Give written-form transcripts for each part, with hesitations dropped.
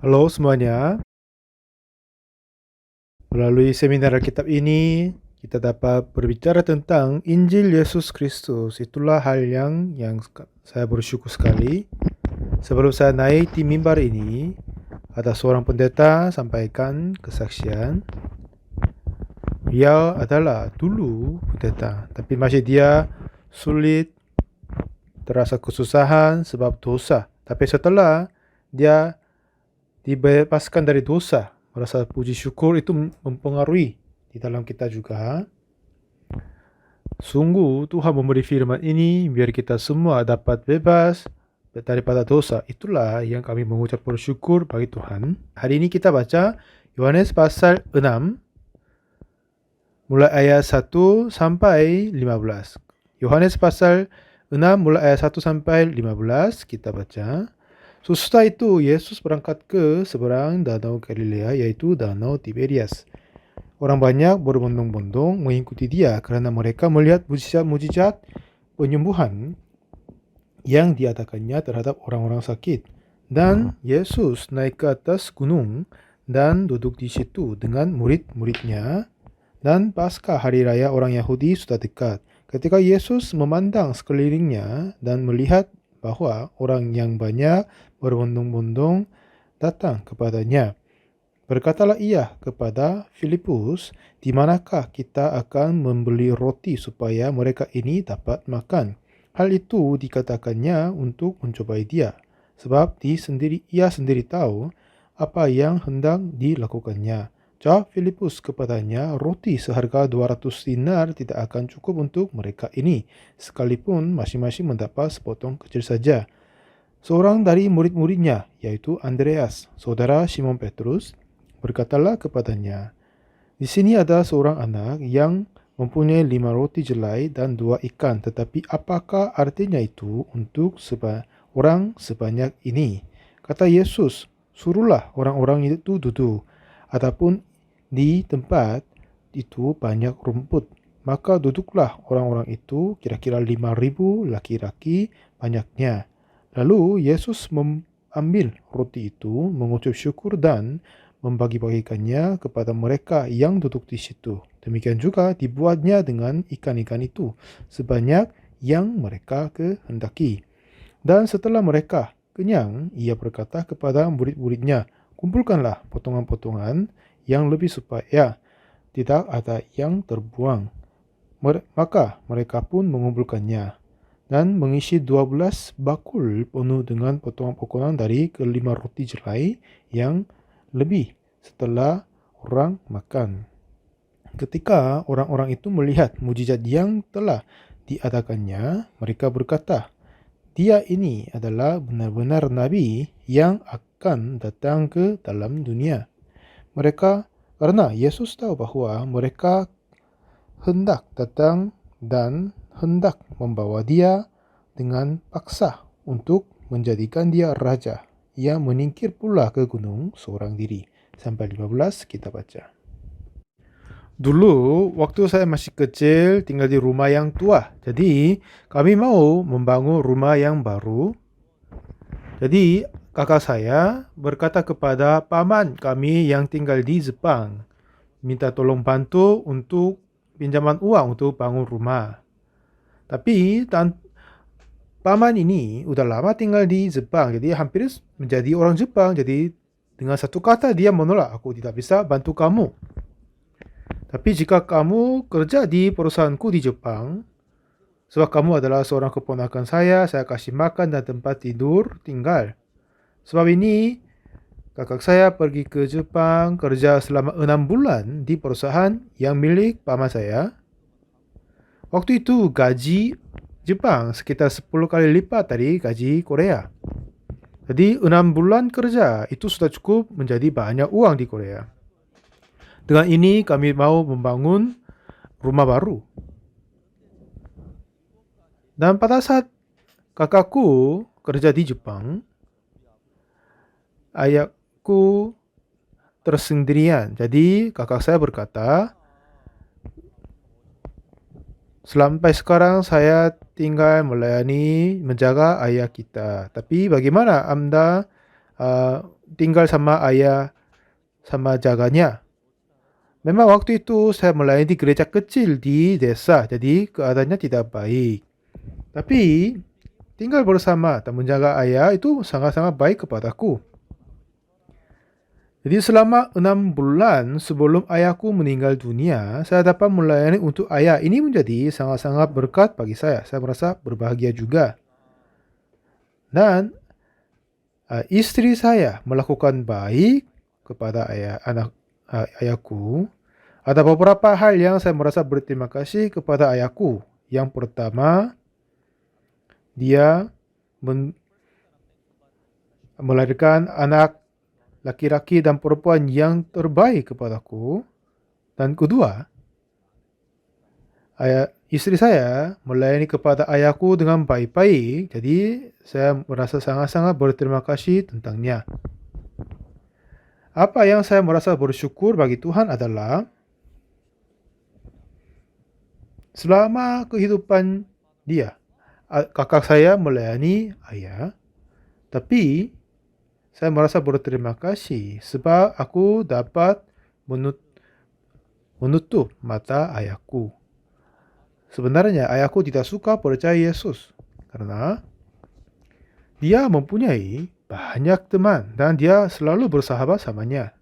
Halo semuanya, melalui seminar Alkitab ini kita dapat berbicara tentang Injil Yesus Kristus. Itulah hal yang saya bersyukur sekali. Sebelum saya naik di mimbar ini, ada seorang pendeta sampaikan kesaksian. Dia adalah dulu pendeta, tapi masih dia sulit, terasa kesusahan sebab dosa. Tapi setelah dia dibebaskan dari dosa, merasa puji syukur itu mempengaruhi di dalam kita juga. Sungguh Tuhan memberi firman ini biar kita semua dapat bebas daripada dosa. Itulah yang kami mengucap bersyukur bagi Tuhan. Hari ini kita baca Yohanes pasal 6 mulai ayat 1 sampai 15. Yohanes pasal 6 mulai ayat 1 sampai 15 kita baca. Sesudah itu Yesus berangkat ke seberang danau Galilea, yaitu danau Tiberias. Orang banyak berbondong-bondong mengikuti dia karena mereka melihat mujizat-mujizat penyembuhan yang diadakannya terhadap orang-orang sakit. Dan Yesus naik ke atas gunung dan duduk di situ dengan murid-muridnya. Dan pasca hari raya orang Yahudi sudah dekat. Ketika Yesus memandang sekelilingnya dan melihat bahwa orang yang banyak berbondong-bondong datang kepadanya, berkatalah ia kepada Filipus, "Di manakah kita akan membeli roti supaya mereka ini dapat makan?" Hal itu dikatakannya untuk mencobai dia, sebab ia sendiri tahu apa yang hendak dilakukannya. Jawab Filipus kepadanya, "Roti seharga 200 dinar tidak akan cukup untuk mereka ini, sekalipun masing-masing mendapat sepotong kecil saja." Seorang dari murid-muridnya, yaitu Andreas, saudara Simon Petrus, berkatalah kepadanya, "Di sini ada seorang anak yang mempunyai 5 roti jelai dan 2 ikan, tetapi apakah artinya itu untuk orang sebanyak ini?" Kata Yesus, "Suruhlah orang-orang itu duduk." Adapun di tempat itu banyak rumput, maka duduklah orang-orang itu, kira-kira 5.000 laki-laki banyaknya. Lalu Yesus mengambil roti itu, mengucap syukur dan membagi-bagikannya kepada mereka yang duduk di situ. Demikian juga dibuatnya dengan ikan-ikan itu, sebanyak yang mereka kehendaki. Dan setelah mereka kenyang, ia berkata kepada murid-muridnya, "Kumpulkanlah potongan-potongan yang lebih supaya tidak ada yang terbuang." Maka mereka pun mengumpulkannya dan mengisi 12 bakul penuh dengan potongan-potongan dari kelima roti jelai yang lebih setelah orang makan. Ketika orang-orang itu melihat mujizat yang telah diadakannya, mereka berkata, "Dia ini adalah benar-benar nabi yang akan datang ke dalam dunia." Karena Yesus tahu bahwa mereka hendak datang dan hendak membawa dia dengan paksa untuk menjadikan dia raja, ia menyingkir pula ke gunung seorang diri. Sampai 15 kita baca. Dulu, waktu saya masih kecil, tinggal di rumah yang tua. Jadi, kami mau membangun rumah yang baru. Jadi, kakak saya berkata kepada paman kami yang tinggal di Jepang, minta tolong bantu untuk pinjaman uang untuk bangun rumah. Tapi paman ini udah lama tinggal di Jepang, jadi hampir menjadi orang Jepang. Jadi dengan satu kata dia menolak, "Aku tidak bisa bantu kamu. Tapi jika kamu kerja di perusahaanku di Jepang, sebab kamu adalah seorang keponakan saya kasih makan dan tempat tidur tinggal." Sebab ini kakak saya pergi ke Jepang kerja selama 6 bulan di perusahaan yang milik paman saya. Waktu itu gaji Jepang sekitar 10 kali lipat dari gaji Korea. Jadi 6 bulan kerja itu sudah cukup menjadi banyak uang di Korea. Dengan ini kami mau membangun rumah baru. Dan pada saat kakakku kerja di Jepang, ayahku tersendirian. Jadi kakak saya berkata, "Sampai sekarang saya tinggal melayani, menjaga ayah kita. Tapi bagaimana tinggal sama ayah sama jaganya. Memang waktu itu saya melayani di gereja kecil di desa, jadi keadaannya tidak baik. Tapi tinggal bersama dan menjaga ayah itu sangat-sangat baik kepadaku. Jadi selama 6 bulan sebelum ayahku meninggal dunia, saya dapat melayani untuk ayah. Ini menjadi sangat-sangat berkat bagi saya. Saya merasa berbahagia juga. Dan istri saya melakukan baik kepada ayahku. Ada beberapa hal yang saya merasa berterima kasih kepada ayahku. Yang pertama, dia melahirkan anak laki-laki dan perempuan yang terbaik kepadaku. Dan kedua, istri saya melayani kepada ayahku dengan baik-baik. Jadi saya merasa sangat-sangat berterima kasih tentangnya. Apa yang saya merasa bersyukur bagi Tuhan adalah selama kehidupan dia, kakak saya melayani ayah, tapi saya merasa berterima kasih sebab aku dapat menutup mata ayahku. Sebenarnya ayahku tidak suka percaya Yesus karena dia mempunyai banyak teman dan dia selalu bersahabat samanya.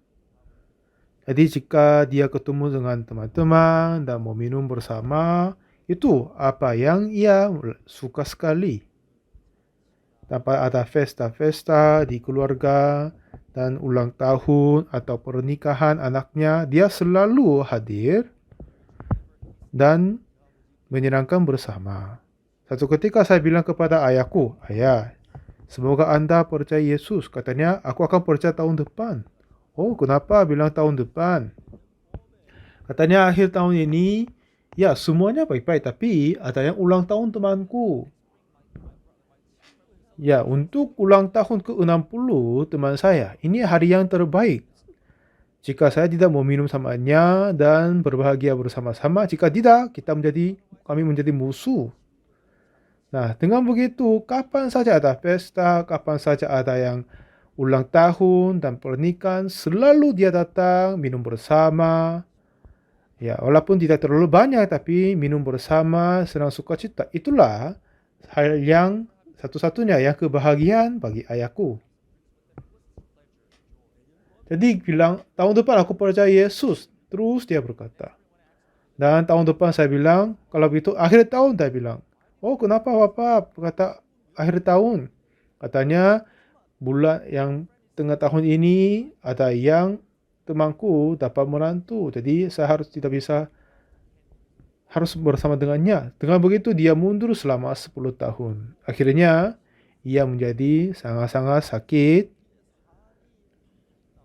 Jadi jika dia ketemu dengan teman-teman dan mau minum bersama, itu apa yang ia suka sekali. Dapat ada pesta-pesta di keluarga dan ulang tahun atau pernikahan anaknya, dia selalu hadir dan menyenangkan bersama. Satu ketika saya bilang kepada ayahku, "Ayah, semoga Anda percaya Yesus." Katanya, "Aku akan percaya tahun depan." "Oh, kenapa bilang tahun depan?" Katanya, "Akhir tahun ini, ya semuanya baik-baik, tapi ada yang ulang tahun temanku." Ya, untuk ulang tahun ke-60 teman saya, ini hari yang terbaik. Jika saya tidak mau minum samanya dan berbahagia bersama-sama, jika tidak, kami menjadi musuh. Nah, dengan begitu, kapan saja ada pesta, kapan saja ada yang ulang tahun dan pernikahan, selalu dia datang minum bersama. Ya, walaupun tidak terlalu banyak, tapi minum bersama, senang sukacita. Itulah hal yang satu-satunya yang kebahagiaan bagi ayahku. Jadi bilang, tahun depan aku percaya Yesus. Terus dia berkata. Dan tahun depan saya bilang, kalau begitu akhir tahun saya bilang. "Oh, kenapa Bapak?" Kata, "Akhir tahun." Katanya, bulan yang tengah tahun ini ada yang temanku dapat menantu. Jadi saya harus bersama dengannya. Dengan begitu dia mundur selama 10 tahun. Akhirnya ia menjadi sangat-sangat sakit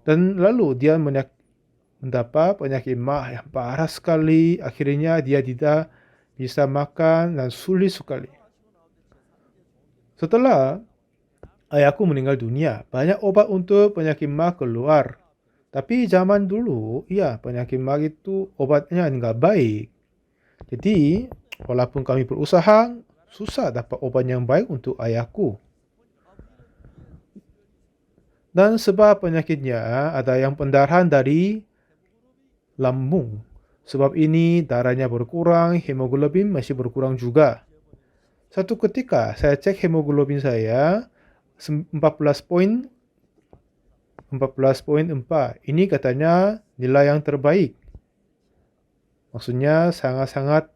dan lalu dia mendapat penyakit mah yang parah sekali. Akhirnya dia tidak bisa makan dan sulit sekali. Setelah ayahku meninggal dunia, banyak obat untuk penyakit mah keluar. Tapi zaman dulu, ya penyakit mah itu obatnya enggak baik. Jadi, walaupun kami berusaha, susah dapat obat yang baik untuk ayahku. Dan sebab penyakitnya ada yang pendarahan dari lambung. Sebab ini darahnya berkurang, hemoglobin masih berkurang juga. Satu ketika saya cek hemoglobin saya 14,4. Ini katanya nilai yang terbaik. Maksudnya sangat-sangat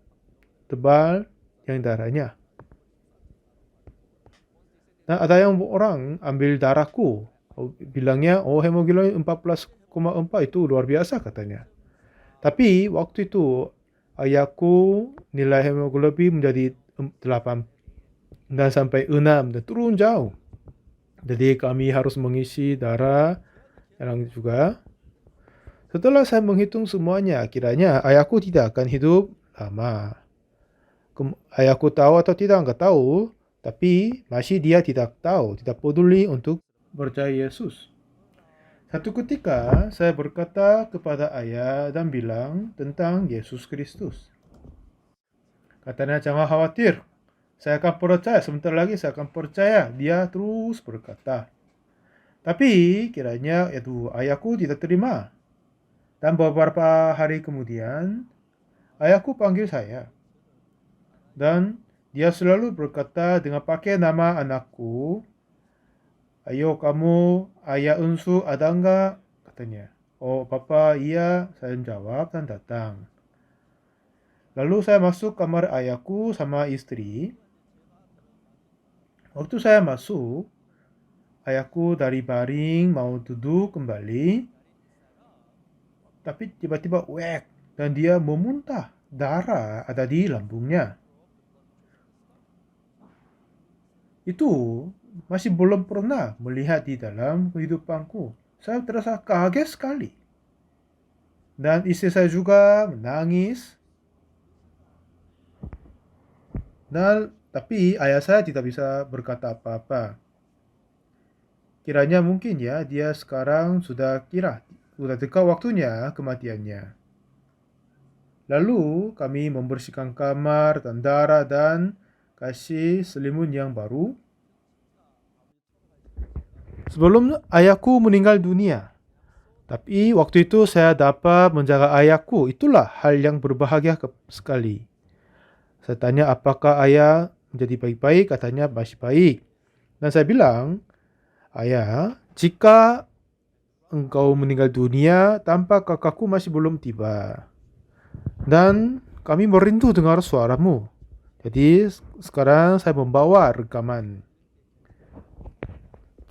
tebal yang darahnya. Nah, ada yang orang ambil darahku. Bilangnya, "Oh, hemoglobin 14,4 itu luar biasa," katanya. Tapi waktu itu ayahku nilai hemoglobin menjadi 8 dan sampai 6 dan turun jauh. Jadi kami harus mengisi darah yang juga. Setelah saya menghitung semuanya, kiranya ayahku tidak akan hidup lama. Ayahku tahu atau tidak, enggak tahu. Tapi masih dia tidak tahu, tidak peduli untuk percaya Yesus. Satu ketika saya berkata kepada ayah dan bilang tentang Yesus Kristus. Katanya, "Jangan khawatir, saya akan percaya, sebentar lagi saya akan percaya." Dia terus berkata. Tapi kiranya itu ayahku tidak terima. Dan beberapa hari kemudian, ayahku panggil saya. Dan dia selalu berkata dengan pakai nama anakku, "Ayo kamu, ayah Unsu ada enggak?" katanya. "Oh papa, iya," saya jawab dan datang. Lalu saya masuk kamar ayahku sama istri. Waktu saya masuk, ayahku dari baring mau duduk kembali, tapi tiba-tiba wek dan dia memuntah. Darah ada di lambungnya. Itu masih belum pernah melihat di dalam kehidupanku. Saya terasa kaget sekali. Dan istri saya juga menangis. Dan tapi ayah saya tidak bisa berkata apa-apa. Kiranya mungkin ya dia sekarang sudah dekat waktunya kematiannya. Lalu kami membersihkan kamar dan darah dan kasih selimut yang baru. Sebelum ayahku meninggal dunia. Tapi waktu itu saya dapat menjaga ayahku. Itulah hal yang berbahagia sekali. Saya tanya apakah ayah menjadi baik-baik, katanya masih baik. Dan saya bilang, "Ayah, jika engkau meninggal dunia tanpa kakakku masih belum tiba. Dan kami merindu dengar suaramu. Jadi sekarang saya membawa rekaman.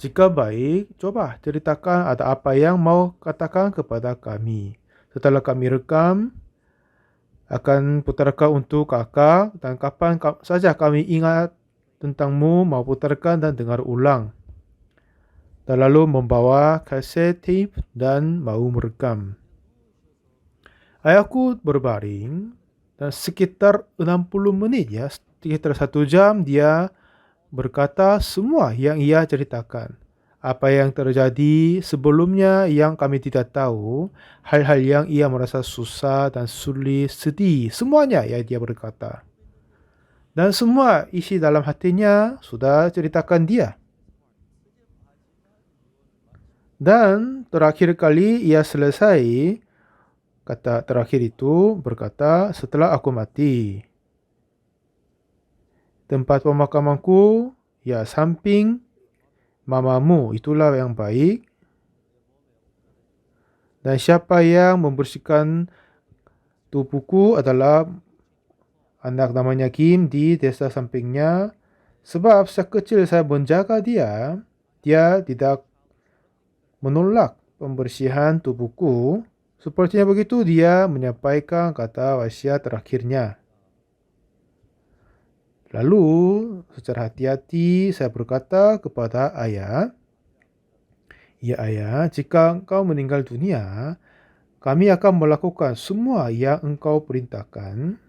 Jika baik, coba ceritakan ada apa yang mau katakan kepada kami. Setelah kami rekam, akan putarkan untuk kakak dan kapan saja kami ingat tentangmu mau putarkan dan dengar ulang." Dan lalu membawa kaset tape dan mau merekam. Ayahku berbaring dan sekitar 60 menit ya, sekitar 1 jam dia berkata semua yang ia ceritakan. Apa yang terjadi sebelumnya yang kami tidak tahu, hal-hal yang ia merasa susah dan sulit, sedih, semuanya ya dia berkata. Dan semua isi dalam hatinya sudah ceritakan dia. Dan terakhir kali ia selesai, kata terakhir itu berkata, "Setelah aku mati, tempat pemakamanku ya samping mamamu, itulah yang baik. Dan siapa yang membersihkan tubuhku adalah anak namanya Kim di desa sampingnya. Sebab sekecil saya menjaga dia, dia tidak menolak pembersihan tubuhku." Sepertinya begitu dia menyampaikan kata wasiat terakhirnya. Lalu secara hati-hati saya berkata kepada ayah, "Ya ayah, jika engkau meninggal dunia, kami akan melakukan semua yang engkau perintahkan.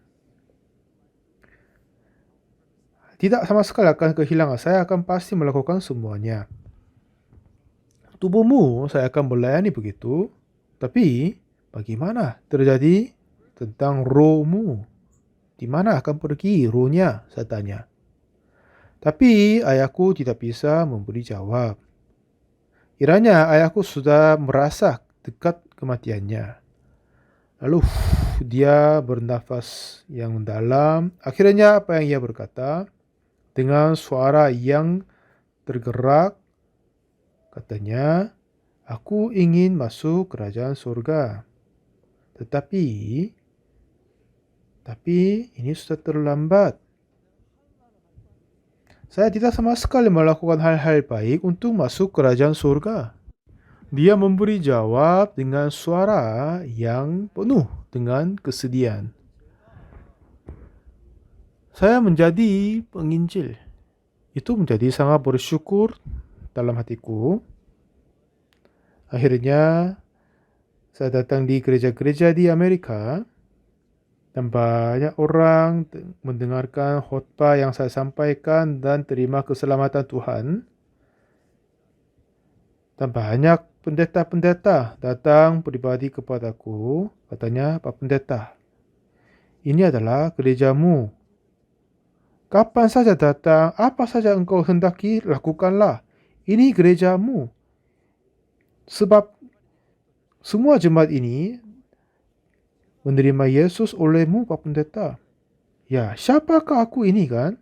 Tidak sama sekali akan kehilangan, saya akan pasti melakukan semuanya. Tubuhmu saya akan melayani begitu, tapi bagaimana terjadi tentang rohmu? Di mana akan pergi rohnya?" saya tanya. Tapi ayahku tidak bisa memberi jawab. Kiranya ayahku sudah merasa dekat kematiannya. Lalu dia bernafas yang dalam. Akhirnya apa yang ia berkata dengan suara yang tergerak, katanya, "Aku ingin masuk kerajaan surga. Tetapi ini sudah terlambat. Saya tidak sama sekali melakukan hal-hal baik untuk masuk kerajaan surga." Dia memberi jawab dengan suara yang penuh dengan kesedihan. Saya menjadi penginjil. Itu menjadi sangat bersyukur dalam hatiku. Akhirnya saya datang di gereja-gereja di Amerika dan banyak orang mendengarkan khotbah yang saya sampaikan dan terima keselamatan Tuhan. Dan banyak pendeta-pendeta datang pribadi kepadaku. Katanya, "Pak Pendeta, ini adalah gerejamu. Kapan saja datang, apa saja engkau hendaki, lakukanlah. Ini gerejamu. Sebab semua jemaat ini menerima Yesus olehmu, Pak Pendeta. Ya, siapakah aku ini kan?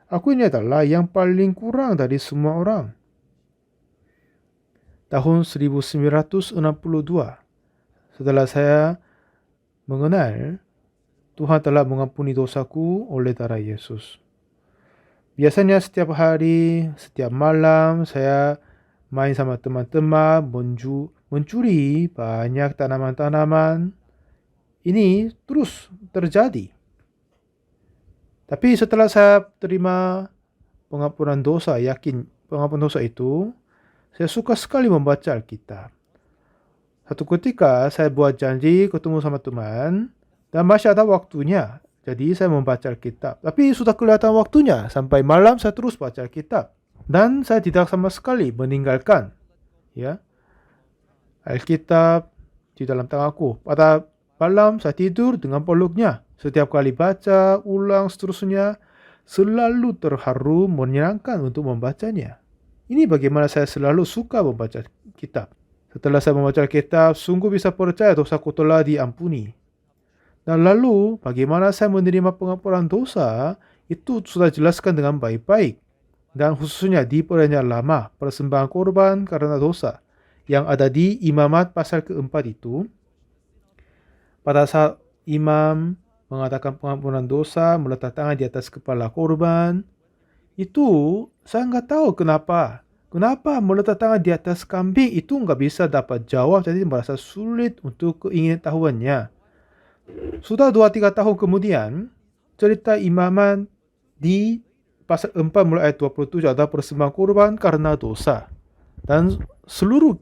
Aku ini adalah yang paling kurang dari semua orang. Tahun 1962, setelah saya mengenal Tuhan telah mengampuni dosaku oleh darah Yesus. Biasanya setiap hari, setiap malam saya main sama teman-teman, mencuri banyak tanaman-tanaman. Ini terus terjadi. Tapi setelah saya terima pengampunan dosa, yakin pengampunan dosa itu, saya suka sekali membaca Alkitab. Satu ketika saya buat janji ketemu sama teman dan masih ada waktunya. Jadi saya membaca Alkitab. Tapi sudah kelihatan waktunya. Sampai malam saya terus baca Alkitab. Dan saya tidak sama sekali meninggalkan Alkitab di dalam tanganku. Pada malam saya tidur dengan peluknya. Setiap kali baca, ulang, seterusnya, selalu terharu, menyenangkan untuk membacanya. Ini bagaimana saya selalu suka membaca kitab. Setelah saya membaca kitab, sungguh bisa percaya dosaku telah diampuni. Dan lalu, bagaimana saya menerima pengampunan dosa, itu sudah jelaskan dengan baik-baik. Dan khususnya di Perjanjian Lama, persembahan korban karena dosa, yang ada di Imamat pasal keempat itu, pada saat imam mengatakan pengampunan dosa, meletak tangan di atas kepala korban, itu saya nggak tahu kenapa. Kenapa meletak tangan di atas kambing itu nggak bisa dapat jawab, jadi merasa sulit untuk keingin tahuannya. Sudah 2-3 tahun kemudian, cerita imaman di pasal 4 mulai ayat 27 ada persembahan korban karena dosa. Dan seluruh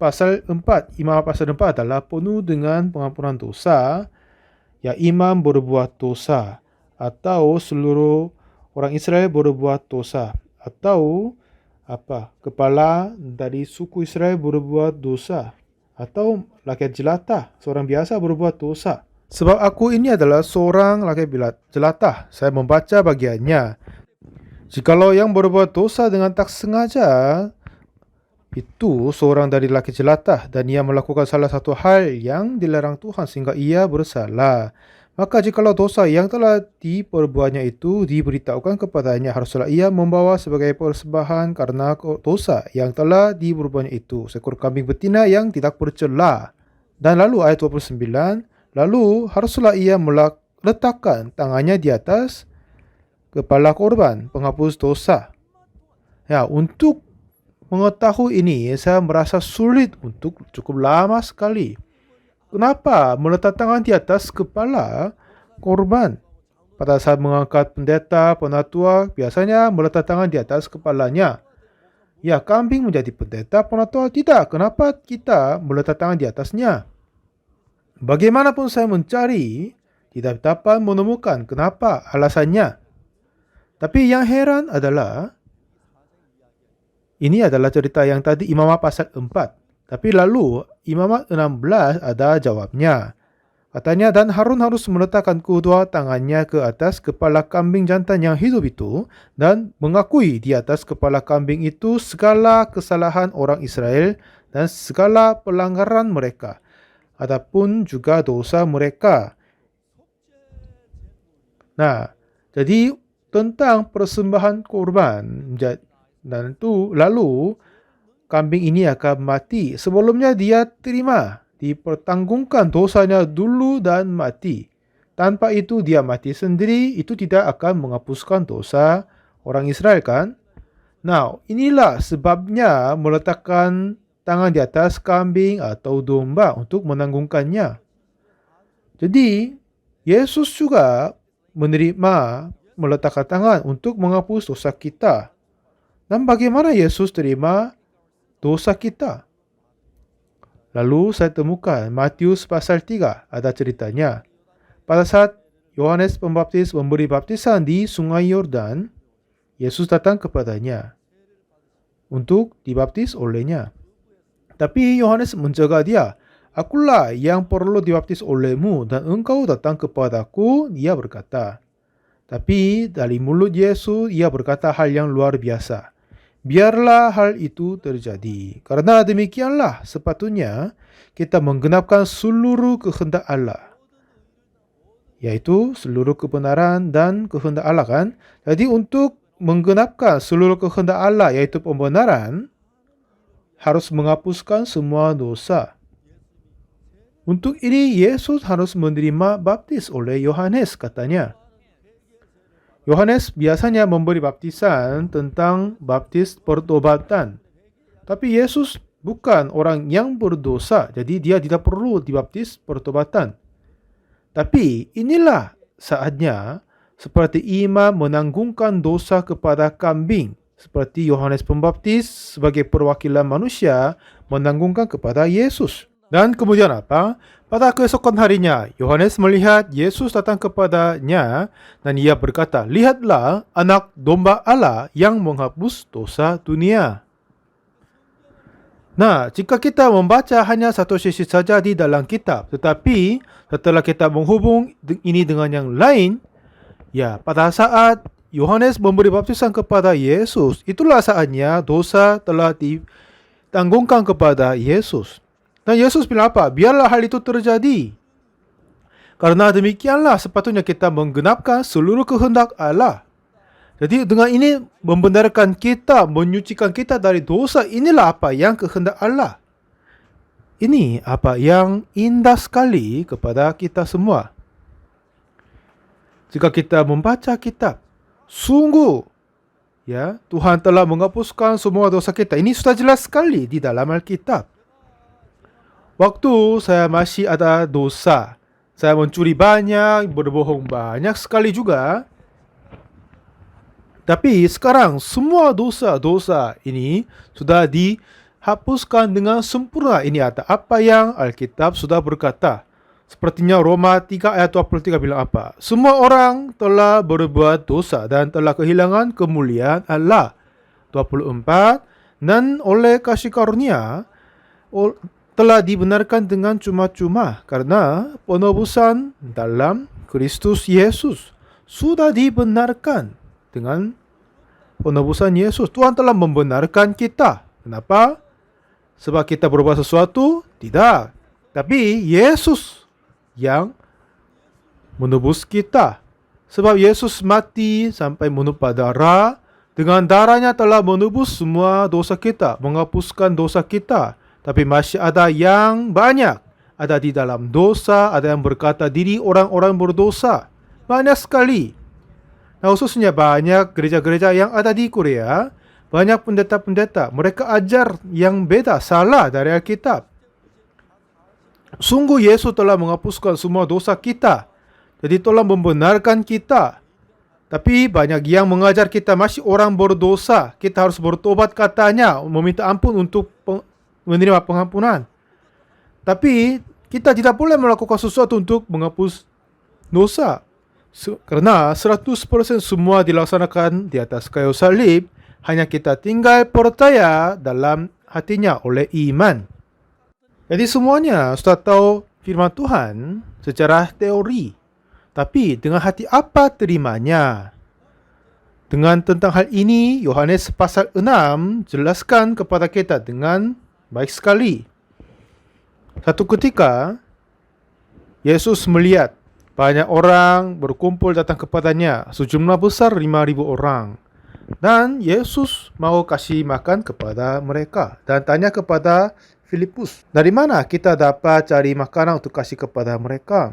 pasal 4, imam pasal 4 adalah penuh dengan pengampunan dosa. Ya, imam berbuat dosa, atau seluruh orang Israel berbuat dosa, atau kepala dari suku Israel berbuat dosa, atau rakyat jelata, seorang biasa berbuat dosa. Sebab aku ini adalah seorang rakyat jelata, saya membaca bagiannya. Jikalau yang berbuat dosa dengan tak sengaja, itu seorang dari laki jelata dan ia melakukan salah satu hal yang dilarang Tuhan sehingga ia bersalah. Maka jikalau dosa yang telah diperbuatnya itu diberitahukan kepadanya, haruslah ia membawa sebagai persembahan karena dosa yang telah diperbuatnya itu seekor kambing betina yang tidak bercela. Dan lalu ayat 29, lalu haruslah ia meletakkan tangannya di atas kepala korban penghapus dosa. Ya, untuk mengetahui ini, saya merasa sulit untuk cukup lama sekali. Kenapa meletak tangan di atas kepala korban? Pada saat mengangkat pendeta, penatua, biasanya meletak tangan di atas kepalanya. Ya, kambing menjadi pendeta, penatua tidak. Kenapa kita meletak tangan di atasnya? Bagaimanapun saya mencari, tidak dapat menemukan kenapa alasannya. Tapi yang heran adalah, ini adalah cerita yang tadi Imamat pasal 4. Tapi lalu Imamat 16 ada jawabnya. Katanya, dan Harun harus meletakkan kedua tangannya ke atas kepala kambing jantan yang hidup itu dan mengakui di atas kepala kambing itu segala kesalahan orang Israel dan segala pelanggaran mereka. Adapun juga dosa mereka. Nah, jadi tentang persembahan korban, dan itu lalu kambing ini akan mati. Sebelumnya dia terima, dipertanggungkan dosanya dulu dan mati. Tanpa itu dia mati sendiri, itu tidak akan menghapuskan dosa orang Israel kan? Nah, inilah sebabnya meletakkan tangan di atas kambing atau domba untuk menanggungkannya. Jadi, Yesus juga menerima meletakkan tangan untuk menghapus dosa kita. Dan bagaimana Yesus terima dosa kita? Lalu saya temukan Matius pasal 3 ada ceritanya. Pada saat Yohanes Pembaptis memberi baptisan di Sungai Yordan, Yesus datang kepadanya untuk dibaptis olehnya. Tapi Yohanes mencegah dia. Akulah yang perlu dibaptis olehmu dan engkau datang kepadaku, dia berkata. Tapi dari mulut Yesus ia berkata hal yang luar biasa. biarlah hal itu terjadi. Karena demikianlah sepatutnya kita menggenapkan seluruh kehendak Allah, yaitu seluruh kebenaran dan kehendak Allah kan. Jadi untuk menggenapkan seluruh kehendak Allah, yaitu pembenaran, harus menghapuskan semua dosa. Untuk ini Yesus harus menerima baptis oleh Yohanes, katanya. Yohanes biasanya memberi baptisan tentang baptis pertobatan. Tapi Yesus bukan orang yang berdosa, jadi dia tidak perlu dibaptis pertobatan. Tapi inilah saatnya seperti imam menanggungkan dosa kepada kambing, seperti Yohanes Pembaptis sebagai perwakilan manusia menanggungkan kepada Yesus. Dan kemudian apa? Pada keesokan harinya, Yohanes melihat Yesus datang kepadanya dan ia berkata, "Lihatlah anak domba Allah yang menghapus dosa dunia." Nah, jika kita membaca hanya satu sisi saja di dalam kitab, tetapi setelah kita menghubung ini dengan yang lain, ya, pada saat Yohanes memberi baptisan kepada Yesus, itulah saatnya dosa telah ditanggungkan kepada Yesus. Dan Yesus bilang apa? Biarlah hal itu terjadi. Karena demikianlah sepatutnya kita menggenapkan seluruh kehendak Allah. Jadi dengan ini membenarkan kita, menyucikan kita dari dosa. Inilah apa yang kehendak Allah. Ini apa yang indah sekali kepada kita semua. Jika kita membaca kitab, sungguh ya, Tuhan telah menghapuskan semua dosa kita. Ini sudah jelas sekali di dalam Alkitab. Waktu saya masih ada dosa, saya mencuri banyak, berbohong banyak sekali juga. Tapi sekarang semua dosa-dosa ini sudah dihapuskan dengan sempurna. Ini apa yang Alkitab sudah berkata. Sepertinya Roma 3 ayat 23 bilang apa? Semua orang telah berbuat dosa dan telah kehilangan kemuliaan Allah. 24, dan oleh kasih karunia telah dibenarkan dengan cuma-cuma karena penebusan dalam Kristus Yesus. Sudah dibenarkan dengan penebusan Yesus. Tuhan telah membenarkan kita. Kenapa? Sebab kita berbuat sesuatu? Tidak. Tapi Yesus yang menebus kita. Sebab Yesus mati sampai menumpah darah. Dengan darahnya telah menebus semua dosa kita, menghapuskan dosa kita. Tapi masih ada yang banyak. Ada di dalam dosa, ada yang berkata diri orang-orang berdosa. Banyak sekali. Nah, khususnya banyak gereja-gereja yang ada di Korea, banyak pendeta-pendeta, mereka ajar yang beda, salah dari Alkitab. Sungguh Yesus telah menghapuskan semua dosa kita. Jadi telah membenarkan kita. Tapi banyak yang mengajar kita masih orang berdosa. Kita harus bertobat katanya, meminta ampun untuk menerima pengampunan. Tapi kita tidak boleh melakukan sesuatu untuk menghapus dosa. Karena 100% semua dilaksanakan di atas kayu salib. Hanya kita tinggal percaya dalam hatinya oleh iman. Jadi semuanya sudah tahu firman Tuhan secara teori. Tapi dengan hati apa terimanya? Dengan tentang hal ini, Yohanes pasal 6 jelaskan kepada kita dengan baik sekali. Satu ketika, Yesus melihat banyak orang berkumpul datang kepadanya, sejumlah besar 5.000 orang. Dan Yesus mau kasih makan kepada mereka dan tanya kepada Filipus, dari mana kita dapat cari makanan untuk kasih kepada mereka?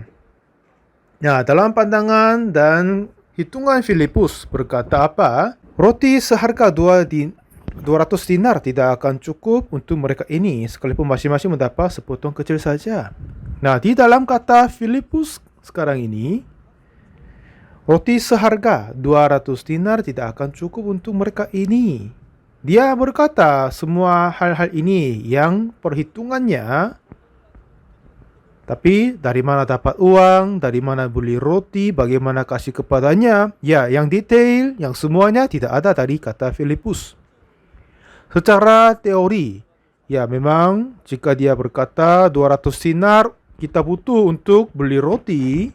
Nah, dalam pandangan dan hitungan Filipus berkata apa? Roti seharga 200 dinar tidak akan cukup untuk mereka ini, sekalipun masing-masing mendapat sepotong kecil saja. Nah, di dalam kata Filipus sekarang ini, roti seharga 200 dinar tidak akan cukup untuk mereka ini. Dia berkata semua hal-hal ini yang perhitungannya, tapi dari mana dapat uang, dari mana beli roti, bagaimana kasih kepadanya, ya yang detail, yang semuanya tidak ada dari kata Filipus. Secara teori, ya memang jika dia berkata 200 dinar kita butuh untuk beli roti.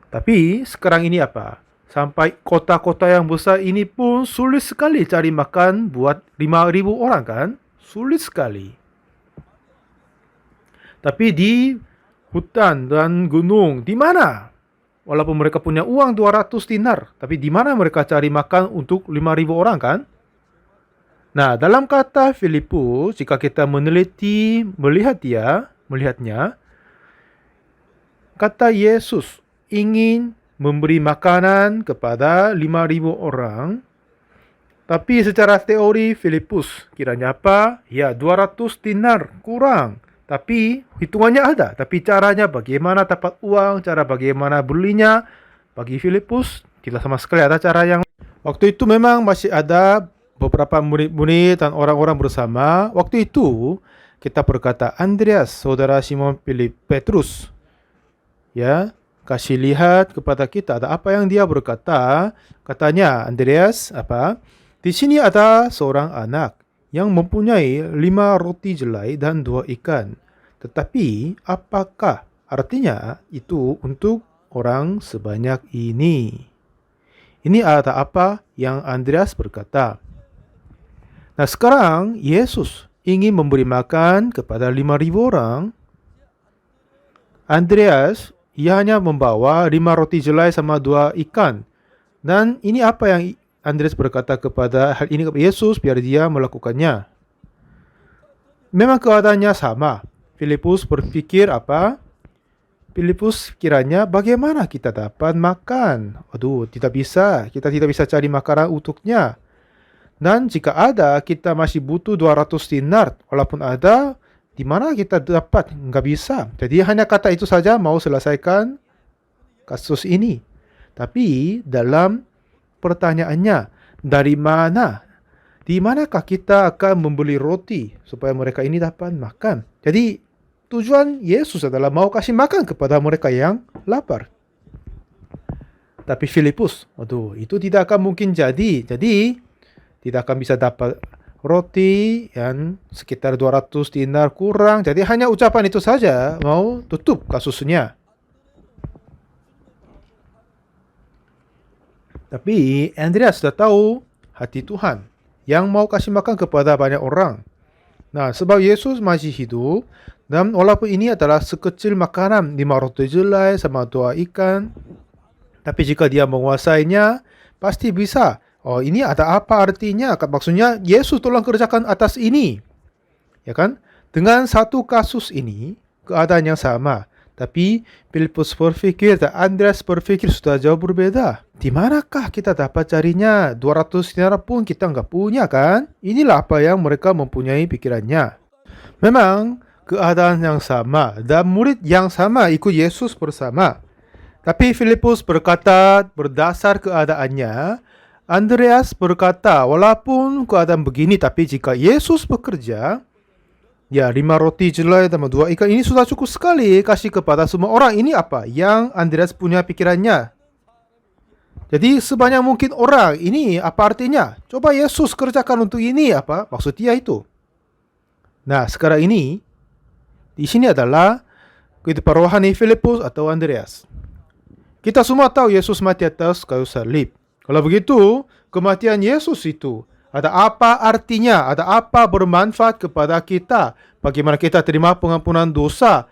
Tapi sekarang ini apa? Sampai kota-kota yang besar ini pun sulit sekali cari makan buat 5.000 orang kan? Sulit sekali. Tapi di hutan dan gunung, di mana? Walaupun mereka punya uang 200 dinar, tapi di mana mereka cari makan untuk 5.000 orang kan? Nah, dalam kata Filipus, jika kita meneliti, melihatnya, kata Yesus ingin memberi makanan kepada 5.000 orang. Tapi secara teori Filipus kiranya apa? Ya, 200 dinar kurang. Tapi hitungannya ada. Tapi caranya bagaimana dapat uang, cara bagaimana belinya. Bagi Filipus tidak sama sekali ada cara yang... Waktu itu memang masih ada beberapa murid-murid dan orang-orang bersama. Waktu itu kita berkata, Andreas, saudara Simon Petrus, ya, kasih lihat kepada kita ada apa yang dia berkata. Katanya, Andreas, di sini ada seorang anak yang mempunyai 5 roti jelai dan 2 ikan. Tetapi apakah artinya itu untuk orang sebanyak ini? Ini ada apa yang Andreas berkata. Nah, sekarang Yesus ingin memberi makan kepada 5.000 orang. Andreas, ia hanya membawa 5 roti jelai sama 2 ikan. Dan ini apa yang Andreas berkata kepada hal ini kepada Yesus biar dia melakukannya. Memang keadaannya sama. Filipus berpikir apa? Filipus kiranya bagaimana kita dapat makan? Aduh, tidak bisa. Kita tidak bisa cari makanan untuknya. Dan jika ada, kita masih butuh 200 dinar. Walaupun ada, di mana kita dapat? Nggak bisa. Jadi hanya kata itu saja mau selesaikan kasus ini. Tapi dalam pertanyaannya, dari mana? Di manakah kita akan membeli roti supaya mereka ini dapat makan? Jadi tujuan Yesus adalah mau kasih makan kepada mereka yang lapar. Tapi Filipus, aduh, itu tidak akan mungkin jadi. Jadi tidak akan bisa dapat roti yang sekitar 200 dinar kurang. Jadi hanya ucapan itu saja mau tutup kasusnya. Tapi Andreas sudah tahu hati Tuhan yang mau kasih makan kepada banyak orang. Nah, sebab Yesus masih hidup dan walaupun ini adalah sekecil makanan 5 roti jelai sama 2 ikan, tapi jika dia menguasainya pasti bisa. Oh, ini ada apa artinya? Maksudnya Yesus tolong kerjakan atas ini. Ya kan? Dengan satu kasus ini, keadaan yang sama. Tapi Filipus berpikir dan Andreas berpikir sudah jauh berbeda. Di manakah kita dapat carinya? 200 dinar pun kita nggak punya kan? Inilah apa yang mereka mempunyai pikirannya. Memang keadaan yang sama dan murid yang sama ikut Yesus bersama. Tapi Filipus berkata berdasar keadaannya, Andreas berkata, walaupun keadaan begini, tapi jika Yesus bekerja, ya 5 roti jelai dan 2 ikan ini sudah cukup sekali kasih kepada semua orang. Ini apa yang Andreas punya pikirannya. Jadi sebanyak mungkin orang, ini apa artinya? Coba Yesus kerjakan untuk ini, apa maksud dia itu? Nah, sekarang ini, di sini adalah kehidupan rohani Filipus atau Andreas. Kita semua tahu Yesus mati atas kayu salib. Kalau begitu, kematian Yesus itu ada apa artinya? Ada apa bermanfaat kepada kita? Bagaimana kita terima pengampunan dosa?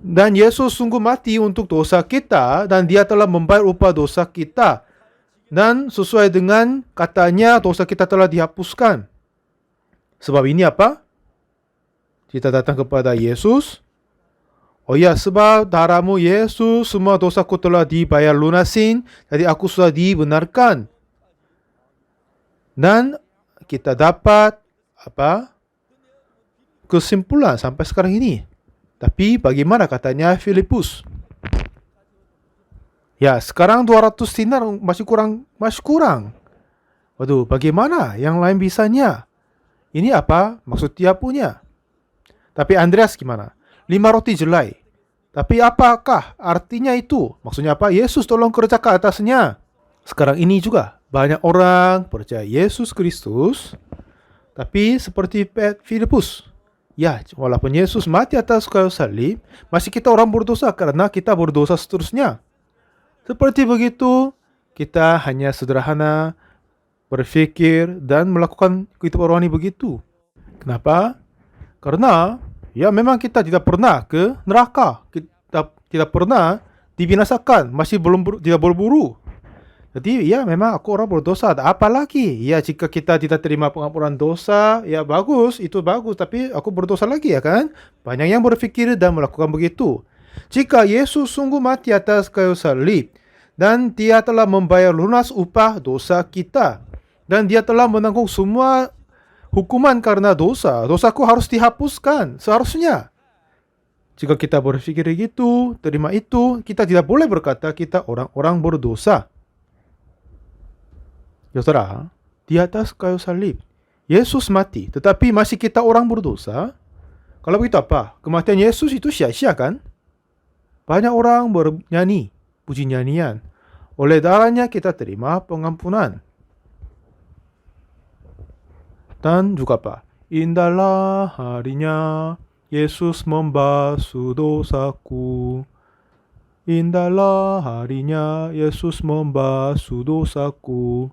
Dan Yesus sungguh mati untuk dosa kita dan dia telah membayar upah dosa kita. Dan sesuai dengan katanya dosa kita telah dihapuskan. Sebab ini apa? Kita datang kepada Yesus. Oh ya, sebab darahmu Yesus, semua dosaku telah dibayar lunasin, jadi aku sudah dibenarkan. Dan kita dapat apa? Kesimpulan sampai sekarang ini. Tapi bagaimana katanya Filipus? Ya, sekarang 200 dinar masih kurang. Waduh, bagaimana yang lain bisanya? Ini apa maksud dia punya? Tapi Andreas gimana? 5 roti jelai. Tapi apakah artinya itu? Maksudnya apa? Yesus tolong kerjakan atasnya. Sekarang ini juga banyak orang percaya Yesus Kristus. Tapi seperti Filipus. Ya, walaupun Yesus mati atas kayu salib, masih kita orang berdosa karena kita berdosa seterusnya. Seperti begitu, kita hanya sederhana berpikir dan melakukan kehidupan rohani begitu. Kenapa? Karena ya memang kita tidak pernah ke neraka. Kita tidak pernah dibinasakan, masih belum tidak berburu. Jadi ya memang aku orang berdosa. Apalagi ya jika kita tidak terima pengampunan dosa, ya bagus, itu bagus. Tapi aku berdosa lagi ya kan? Banyak yang berpikir dan melakukan begitu. Jika Yesus sungguh mati atas kayu salib dan Dia telah membayar lunas upah dosa kita dan Dia telah menanggung semua hukuman karena dosa, dosaku harus dihapuskan seharusnya. Jika kita berpikir begitu, terima itu, kita tidak boleh berkata kita orang-orang berdosa. Ya saudara, di atas kayu salib, Yesus mati, tetapi masih kita orang berdosa. Kalau begitu apa? Kematian Yesus itu sia-sia kan? Banyak orang bernyanyi, puji nyanyian. Oleh darahnya kita terima pengampunan. Dan juga apa? Indahlah harinya Yesus membasuh dosaku. Indahlah harinya Yesus membasuh dosaku.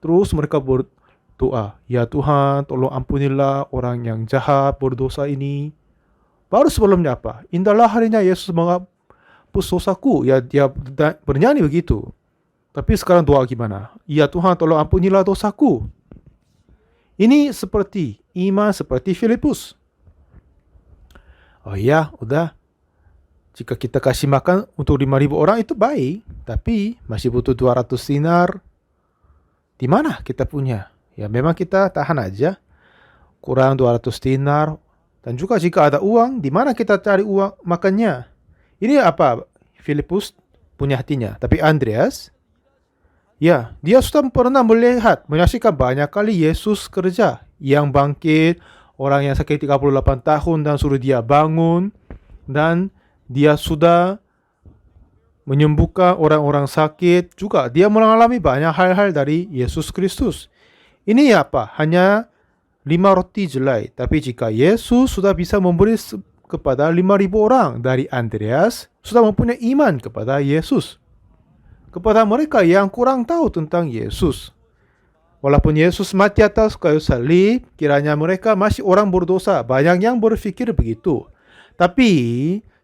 Terus mereka berdoa, ya Tuhan tolong ampunilah orang yang jahat berdosa ini. Baru sebelumnya apa? Indahlah harinya Yesus menghapus dosaku. Ya dia bernyanyi begitu. Tapi sekarang doa gimana? Ya Tuhan tolong ampunilah dosaku. Ini seperti iman seperti Filipus. Oh iya, udah. Jika kita kasih makan untuk 5.000 orang itu baik. Tapi masih butuh 200 dinar. Di mana kita punya? Ya memang kita tahan aja. Kurang 200 dinar. Dan juga jika ada uang, di mana kita cari uang makannya? Ini apa? Filipus punya hatinya. Tapi Andreas, ya dia sudah pernah melihat, menyaksikan banyak kali Yesus kerja. Yang bangkit, orang yang sakit 38 tahun dan suruh dia bangun. Dan dia sudah menyembuhkan orang-orang sakit juga. Dia mengalami banyak hal-hal dari Yesus Kristus. Ini apa? Hanya 5 roti jelai. Tapi jika Yesus sudah bisa memberi kepada 5.000 orang dari Andreas, sudah mempunyai iman kepada Yesus. Kepada mereka yang kurang tahu tentang Yesus. Walaupun Yesus mati atas kayu salib, kiranya mereka masih orang berdosa. Banyak yang berpikir begitu. Tapi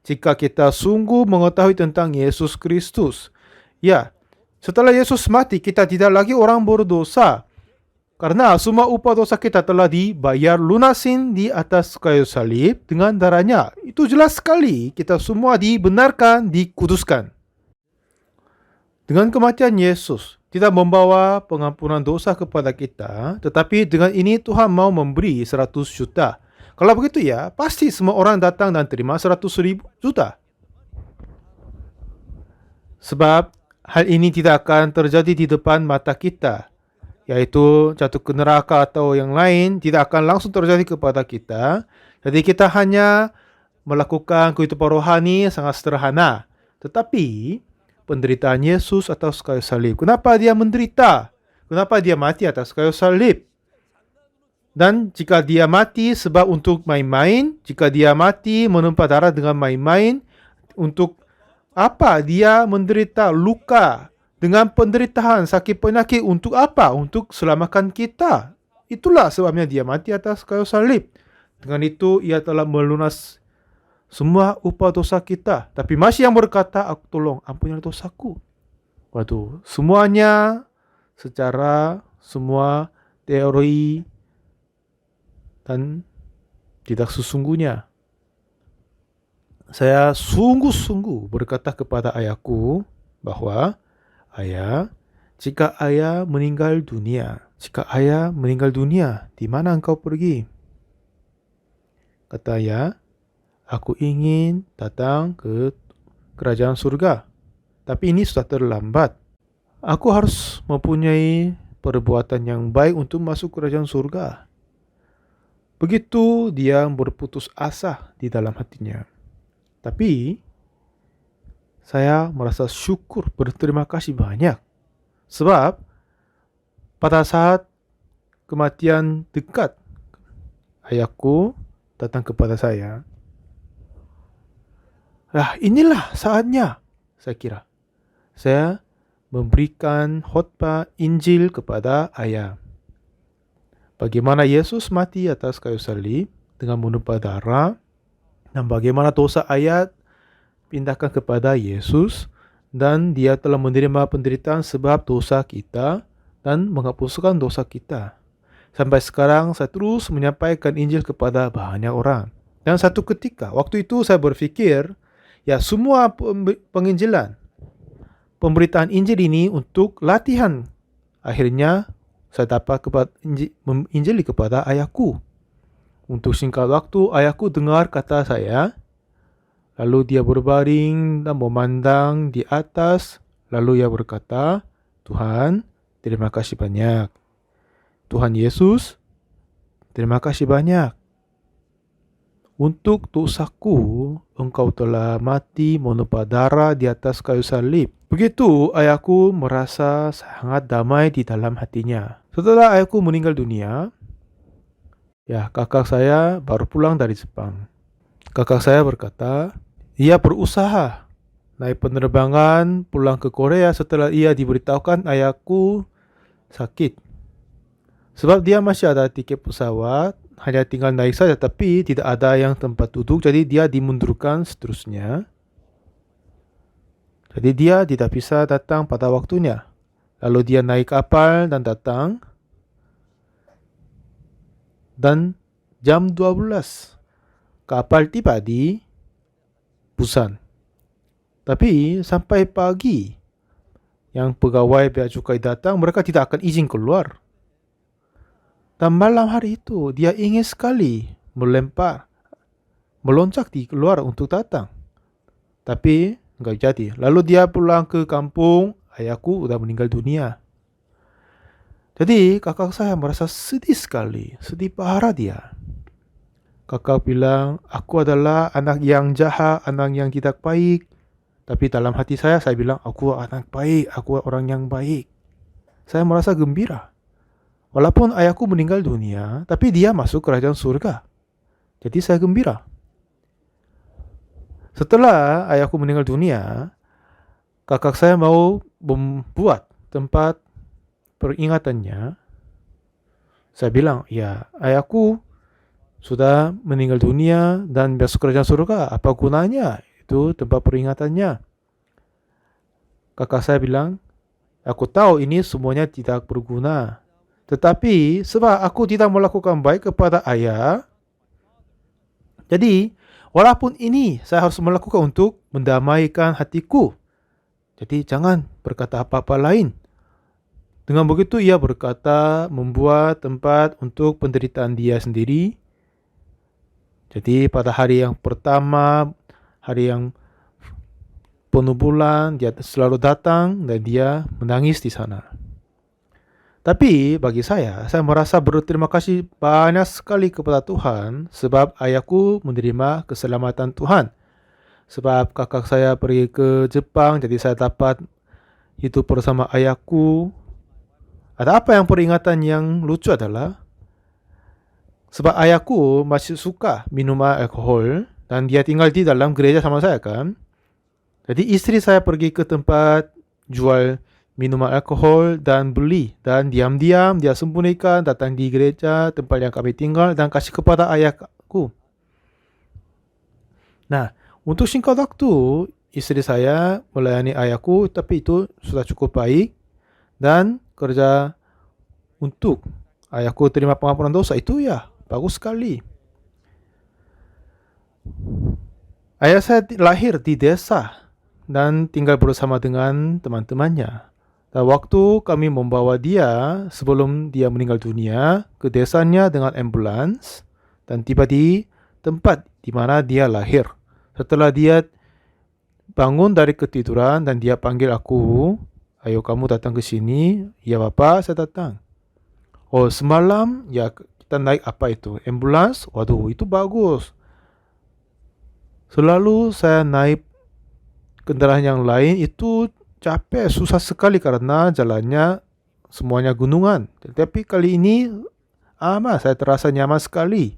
jika kita sungguh mengetahui tentang Yesus Kristus, ya, setelah Yesus mati, kita tidak lagi orang berdosa. Karena semua upah dosa kita telah dibayar lunasin di atas kayu salib dengan darahnya. Itu jelas sekali, kita semua dibenarkan, dikuduskan. Dengan kematian Yesus, tidak membawa pengampunan dosa kepada kita, tetapi dengan ini Tuhan mau memberi 100 juta. Kalau begitu ya, pasti semua orang datang dan terima 100.000 juta. Sebab hal ini tidak akan terjadi di depan mata kita, yaitu jatuh ke neraka atau yang lain, tidak akan langsung terjadi kepada kita. Jadi kita hanya melakukan kehidupan rohani sangat sederhana. Tetapi penderitaan Yesus atas kayu salib, kenapa dia menderita? Kenapa dia mati atas kayu salib? Dan jika dia mati sebab untuk main-main, jika dia mati menumpah darah dengan main-main, untuk apa dia menderita luka dengan penderitaan sakit penyakit? Untuk apa? Untuk selamatkan kita. Itulah sebabnya dia mati atas kayu salib. Dengan itu ia telah melunas semua upah dosa kita. Tapi masih yang berkata, aku tolong ampunilah dosaku. Waduh, semuanya secara semua teori dan tidak sesungguhnya. Saya sungguh-sungguh berkata kepada ayahku bahwa, ayah, jika ayah meninggal dunia, di mana engkau pergi? Kata ayah, aku ingin datang ke kerajaan surga. Tapi ini sudah terlambat. Aku harus mempunyai perbuatan yang baik untuk masuk kerajaan surga. Begitu dia berputus asa di dalam hatinya. Tapi saya merasa syukur, berterima kasih banyak. Sebab pada saat kematian dekat, ayahku datang kepada saya. Inilah saatnya, saya kira. saya memberikan khotbah Injil kepada ayah. Bagaimana Yesus mati atas kayu salib dengan menumpah darah, dan bagaimana dosa ayah pindahkan kepada Yesus, dan dia telah menerima penderitaan sebab dosa kita dan menghapuskan dosa kita. Sampai sekarang saya terus menyampaikan Injil kepada banyak orang. Dan satu ketika, waktu itu saya berfikir, ya semua penginjilan, pemberitaan Injil ini untuk latihan. Akhirnya saya dapat menginjili kepada ayahku. Untuk singkat waktu, ayahku dengar kata saya, lalu dia berbaring dan memandang di atas, lalu ia berkata, Tuhan, terima kasih banyak. Tuhan Yesus, terima kasih banyak. Untuk dosaku, engkau telah mati menumpah darah di atas kayu salib. Begitu ayahku merasa sangat damai di dalam hatinya. Setelah ayahku meninggal dunia, ya kakak saya baru pulang dari Jepang. Kakak saya berkata, ia berusaha naik penerbangan pulang ke Korea setelah ia diberitahukan ayahku sakit. Sebab dia masih ada tiket pesawat, hanya tinggal naik saja, tapi tidak ada yang tempat duduk, jadi dia dimundurkan seterusnya. Jadi dia tidak bisa datang pada waktunya. Lalu dia naik kapal dan datang. Dan jam 12 kapal tiba di Busan. Tapi sampai pagi yang pegawai bea cukai datang, mereka tidak akan izin keluar. Dan malam hari itu dia ingin sekali meloncat di keluar untuk datang. Tapi enggak jadi. Lalu dia pulang ke kampung, ayahku udah meninggal dunia. Jadi kakak saya merasa sedih sekali, sedih parah dia. Kakak bilang, aku adalah anak yang jahat, anak yang tidak baik. Tapi dalam hati saya bilang, aku anak baik, aku orang yang baik. Saya merasa gembira. Walaupun ayahku meninggal dunia, tapi dia masuk kerajaan surga. Jadi saya gembira. Setelah ayahku meninggal dunia, kakak saya mau membuat tempat peringatannya. Saya bilang, ya ayahku sudah meninggal dunia dan masuk kerajaan surga. Apa gunanya itu tempat peringatannya? Kakak saya bilang, aku tahu ini semuanya tidak berguna. Tetapi sebab aku tidak melakukan baik kepada ayah, jadi walaupun ini saya harus melakukan untuk mendamaikan hatiku. Jadi jangan berkata apa-apa lain. Dengan begitu ia berkata membuat tempat untuk penderitaan dia sendiri. Jadi pada hari yang pertama, hari yang penuh bulan, dia selalu datang dan dia menangis di sana. Tapi bagi saya merasa berterima kasih banyak sekali kepada Tuhan sebab ayahku menerima keselamatan Tuhan. Sebab kakak saya pergi ke Jepang, jadi saya dapat hidup bersama ayahku. Ada apa yang peringatan yang lucu adalah sebab ayahku masih suka minuman alkohol dan dia tinggal di dalam gereja sama saya kan. Jadi istri saya pergi ke tempat jual minuman alkohol dan beli, dan diam-diam dia sembunyikan datang di gereja tempat yang kami tinggal dan kasih kepada ayahku. Nah, untuk singkat waktu istri saya melayani ayahku, tapi itu sudah cukup baik, dan kerja untuk ayahku terima pengampunan dosa itu ya bagus sekali. Ayah saya lahir di desa dan tinggal bersama dengan teman-temannya. Dan waktu kami membawa dia sebelum dia meninggal dunia ke desanya dengan ambulans dan tiba di tempat di mana dia lahir. Setelah dia bangun dari ketiduran dan dia panggil aku, ayo kamu datang ke sini. Ya Bapak, saya datang. Oh semalam ya kita naik apa itu? Ambulans? Waduh itu bagus. Selalu saya naik kendaraan yang lain itu capek, susah sekali karena jalannya semuanya gunungan. Tetapi kali ini aman, saya terasa nyaman sekali.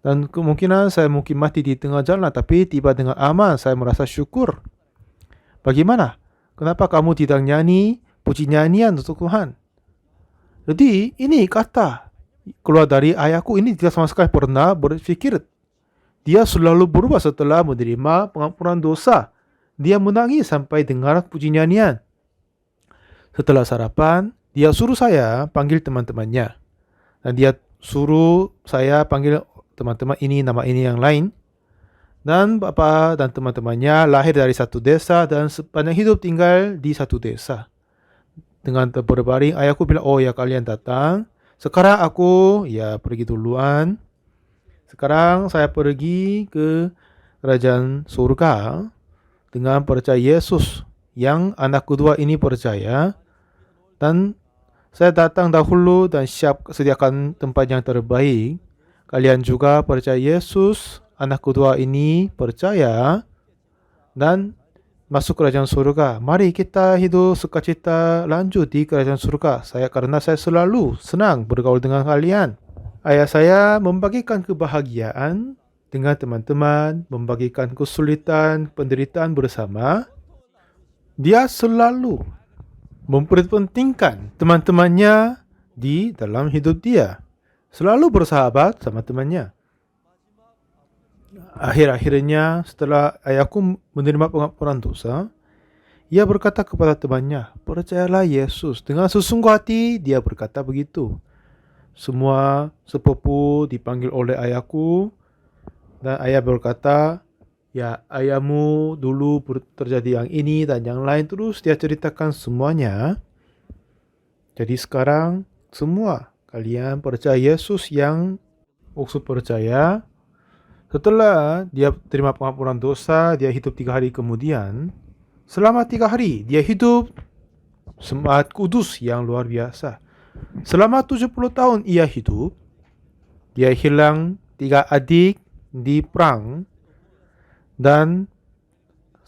Dan kemungkinan saya mungkin mati di tengah jalan, tapi tiba dengan aman, saya merasa syukur. Bagaimana? Kenapa kamu tidak nyanyi puji nyanyian untuk Tuhan? Jadi ini kata keluar dari ayahku ini tidak sama sekali pernah berpikir. Dia selalu berubah setelah menerima pengampunan dosa. Dia menangis sampai dengar puji nyanyian. Setelah sarapan, dia suruh saya panggil teman-temannya. Dan dia suruh saya panggil teman-teman ini, nama ini yang lain. Dan bapak dan teman-temannya lahir dari satu desa dan sepanjang hidup tinggal di satu desa. Dengan berbaring, ayahku bilang, oh ya kalian datang. Sekarang aku ya pergi duluan. Sekarang saya pergi ke kerajaan surga dengan percaya Yesus yang anak kedua ini percaya. Dan saya datang dahulu dan siap sediakan tempat yang terbaik. Kalian juga percaya Yesus, anak kedua ini percaya dan masuk kerajaan surga. Mari kita hidup sukacita lanjut di kerajaan surga. Karena saya selalu senang bergaul dengan kalian. Ayah saya membagikan kebahagiaan dengan teman-teman, membagikan kesulitan, penderitaan bersama. Dia selalu memperpentingkan teman-temannya di dalam hidup dia. Selalu bersahabat sama temannya. Akhir-akhirnya setelah ayahku menerima pengampunan dosa, ia berkata kepada temannya, percayalah Yesus. Dengan sesungguh hati dia berkata begitu. Semua sepupu dipanggil oleh ayahku dan ayah berkata, ya ayahmu dulu terjadi yang ini dan yang lain, terus dia ceritakan semuanya. Jadi sekarang semua kalian percaya Yesus yang maksud percaya. Setelah dia terima pengampunan dosa, dia hidup 3 hari kemudian. Selama 3 hari dia hidup semangat kudus yang luar biasa. Selama 70 tahun ia hidup. Dia hilang 3 adik di perang. Dan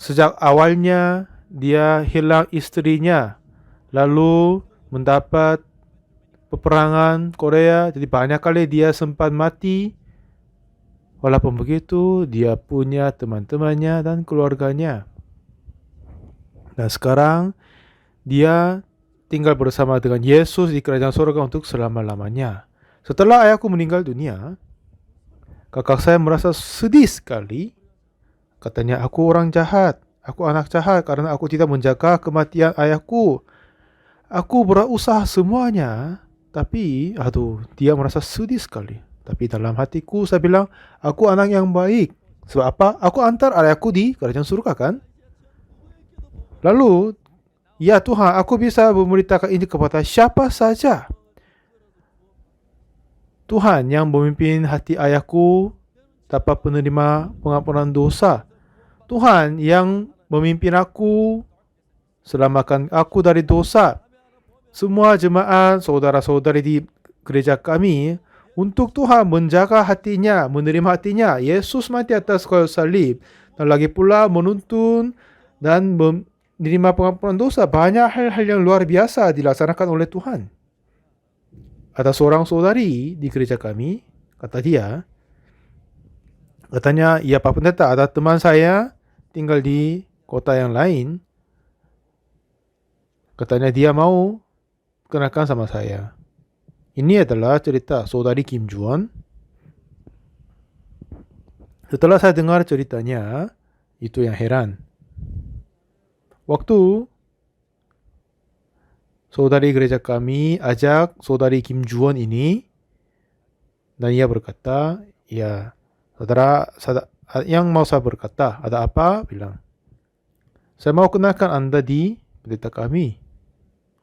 sejak awalnya dia hilang istrinya, lalu mendapat peperangan Korea, jadi banyak kali dia sempat mati. Walaupun begitu, dia punya teman-temannya dan keluarganya. Dan sekarang dia tinggal bersama dengan Yesus di kerajaan surga untuk selama-lamanya. Setelah ayahku meninggal dunia, kakak saya merasa sedih sekali. Katanya, aku orang jahat, aku anak jahat karena aku tidak menjaga kematian ayahku. Aku berusaha semuanya, tapi dia merasa sedih sekali. Tapi dalam hatiku saya bilang, aku anak yang baik. Sebab apa? Aku antar ayahku di kerajaan surga kan? Lalu, ya Tuhan, aku bisa memberitakan ini kepada siapa saja. Tuhan yang memimpin hati ayahku dapat menerima pengampunan dosa. Tuhan yang memimpin aku, selamatkan aku dari dosa. Semua jemaat, saudara-saudari di gereja kami, untuk Tuhan menjaga hatinya, menerima hatinya. Yesus mati atas kayu salib dan lagi pula menuntun dan menerima pengampunan dosa. Banyak hal-hal yang luar biasa dilaksanakan oleh Tuhan. Ada seorang saudari di gereja kami, katanya, ya Pak Pendeta, ada teman saya tinggal di kota yang lain. Katanya dia mau kenakan sama saya. Ini adalah cerita saudari Kim Juan. Setelah saya dengar ceritanya, itu yang heran. Waktu saudari gereja kami ajak saudari Kim Juan ini, dan ia berkata, ya saudara, yang mau saya berkata, ada apa? Bilang, saya mau kenalkan Anda di pendeta kami.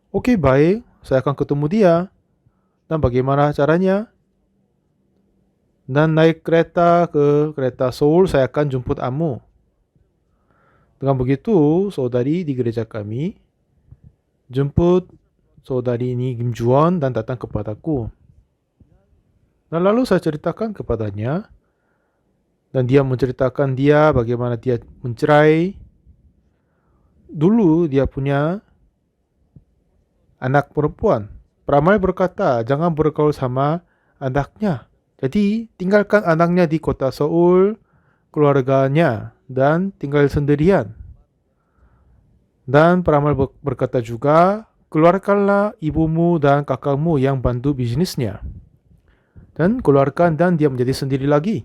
Oke, baik, saya akan ketemu dia. Dan bagaimana caranya? Dan naik kereta ke kereta Seoul, saya akan jemput kamu. Dengan begitu, saudari di gereja kami jemput saudari ini Kim Juan dan datang kepadaku. Dan lalu saya ceritakan kepadanya, dan dia menceritakan dia bagaimana dia mencerai. Dulu dia punya anak perempuan. Pramai berkata, jangan bergaul sama anaknya. Jadi tinggalkan anaknya di kota Seoul, keluarganya, dan tinggal sendirian. Dan peramal berkata juga, keluarkanlah ibumu dan kakakmu yang bantu bisnisnya. Dan keluarkan dan dia menjadi sendiri lagi.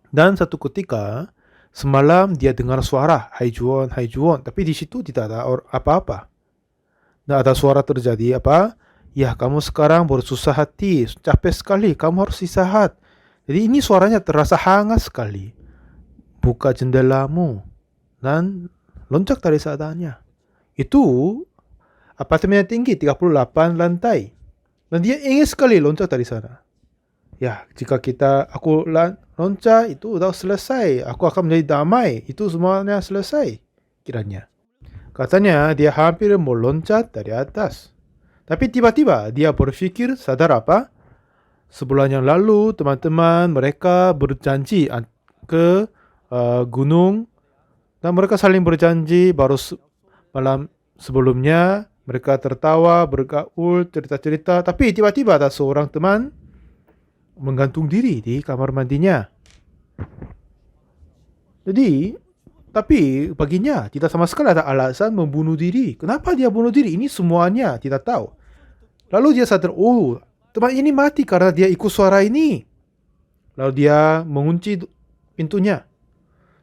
Dan satu ketika, semalam dia dengar suara, hai Juwon. Tapi di situ tidak ada apa-apa. Tidak ada suara terjadi apa? Ya, kamu sekarang bersusah hati, capek sekali, kamu harus istirahat. Jadi ini suaranya terasa hangat sekali. Buka jendelamu dan loncat dari seadanya. Itu apartemennya tinggi, 38 lantai. Dan dia ingin sekali loncat dari sana. Ya, jika aku loncat, itu udah selesai. Aku akan menjadi damai. Itu semuanya selesai, kiranya. Katanya dia hampir mau loncat dari atas. Tapi tiba-tiba dia berpikir, sadar apa? Sebulan yang lalu teman-teman mereka berjanji ke gunung. Dan mereka saling berjanji baru malam sebelumnya. Mereka tertawa, bergaul, cerita-cerita. Tapi tiba-tiba ada seorang teman menggantung diri di kamar mandinya. Jadi, tapi baginya tidak sama sekali ada alasan membunuh diri. Kenapa dia bunuh diri? Ini semuanya tidak tahu. Lalu dia sadar, oh, teman ini mati karena dia ikut suara ini. Lalu dia mengunci pintunya.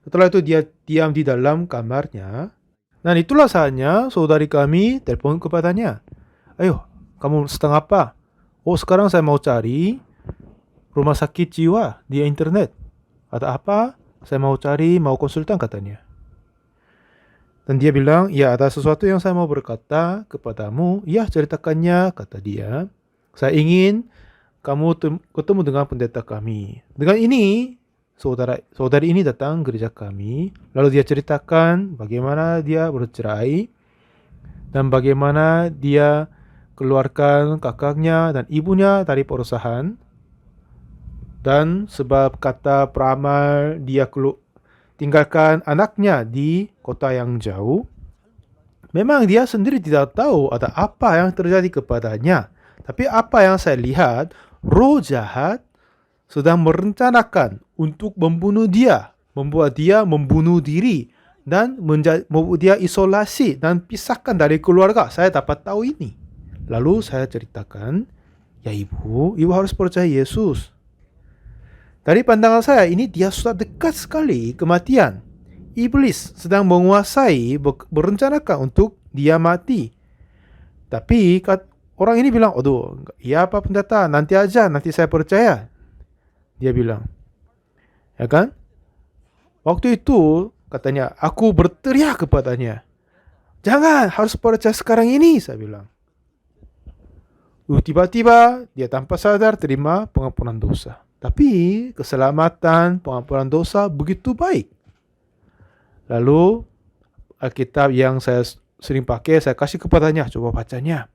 Setelah itu dia diam di dalam kamarnya. Dan itulah saatnya saudari kami telepon kepadanya. Ayo, kamu sedang apa? Oh, sekarang saya mau cari rumah sakit jiwa di internet. Ada apa? Saya mau konsultan katanya. Dan dia bilang, ya ada sesuatu yang saya mau berkata kepadamu. Ya, ceritakannya, kata dia. Saya ingin kamu ketemu dengan pendeta kami. Dengan ini, saudari ini datang gereja kami. Lalu dia ceritakan bagaimana dia bercerai. Dan bagaimana dia keluarkan kakaknya dan ibunya dari perusahaan. Dan sebab kata peramal dia tinggalkan anaknya di kota yang jauh. Memang dia sendiri tidak tahu ada apa yang terjadi kepadanya. Tapi apa yang saya lihat, roh jahat sedang merencanakan untuk membunuh dia. Membuat dia membunuh diri. Dan membuat dia isolasi dan pisahkan dari keluarga. Saya dapat tahu ini. Lalu saya ceritakan, ya ibu harus percaya Yesus. Dari pandangan saya, ini dia sudah dekat sekali kematian. Iblis sedang menguasai, berencanakan untuk dia mati. Tapi orang ini bilang, aduh, ya apa pendeta, nanti aja, nanti saya percaya. Dia bilang, ya kan? Waktu itu, katanya, aku berteriak kepadanya. Jangan, harus percaya sekarang ini, saya bilang. Tiba-tiba, dia tanpa sadar terima pengampunan dosa. Tapi keselamatan, pengampunan dosa begitu baik. Lalu Alkitab yang saya sering pakai, saya kasih kepadanya, coba bacanya.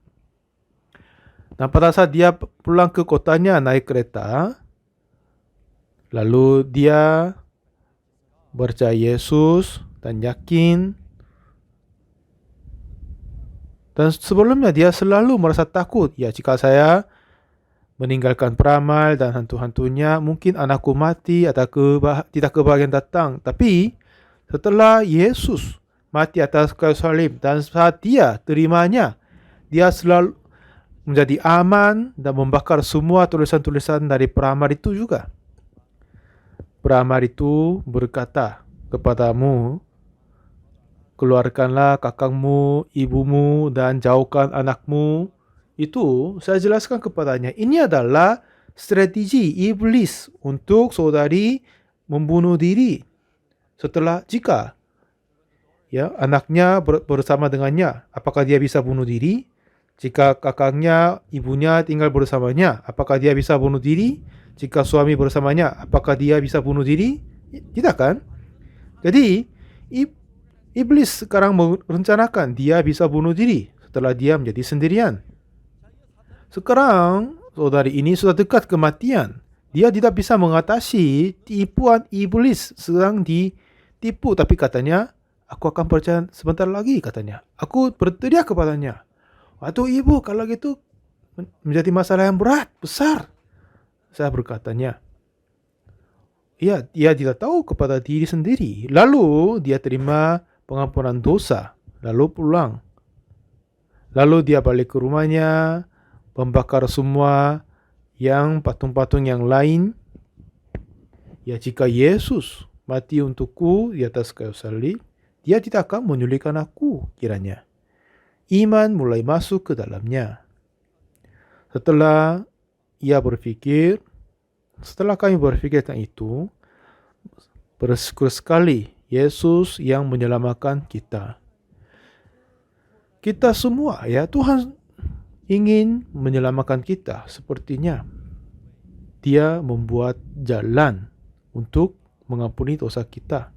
Dan pada saat dia pulang ke kotanya naik kereta, lalu dia percaya Yesus dan yakin. Dan sebelumnya dia selalu merasa takut. Ya, jika saya meninggalkan peramal dan hantu-hantunya, mungkin anakku mati atau tidak kebahagiaan datang. Tapi setelah Yesus mati atas kayu salib dan saat dia terimanya, dia selalu menjadi aman dan membakar semua tulisan-tulisan dari peramal itu juga. Peramal itu berkata kepadamu, keluarkanlah kakakmu, ibumu, dan jauhkan anakmu. Itu saya jelaskan kepadanya. Ini adalah strategi iblis untuk saudari membunuh diri. Setelah jika anaknya bersama dengannya, apakah dia bisa bunuh diri? Jika kakaknya, ibunya tinggal bersamanya, apakah dia bisa bunuh diri? Jika suami bersamanya, apakah dia bisa bunuh diri? Tidak kan? Jadi iblis sekarang merencanakan dia bisa bunuh diri setelah dia menjadi sendirian. Sekarang, saudari ini sudah dekat kematian. Dia tidak bisa mengatasi tipuan iblis sedang ditipu. Tapi katanya, aku akan percaya sebentar lagi katanya. Aku berteriak kepadanya. Waduh ibu, kalau gitu menjadi masalah yang berat, besar. Saya berkatanya. Ia tidak tahu kepada diri sendiri. Lalu dia terima pengampunan dosa. lalu pulang. Lalu dia balik ke rumahnya, membakar semua yang patung-patung yang lain. Ya, jika Yesus mati untukku di atas kayu salib, dia tidak akan menyulitkan aku kiranya. Iman mulai masuk ke dalamnya. Setelah kami berpikir tentang itu, bersyukur sekali Yesus yang menyelamatkan kita. Kita semua, ya, Tuhan ingin menyelamatkan kita. Sepertinya Dia membuat jalan untuk mengampuni dosa kita.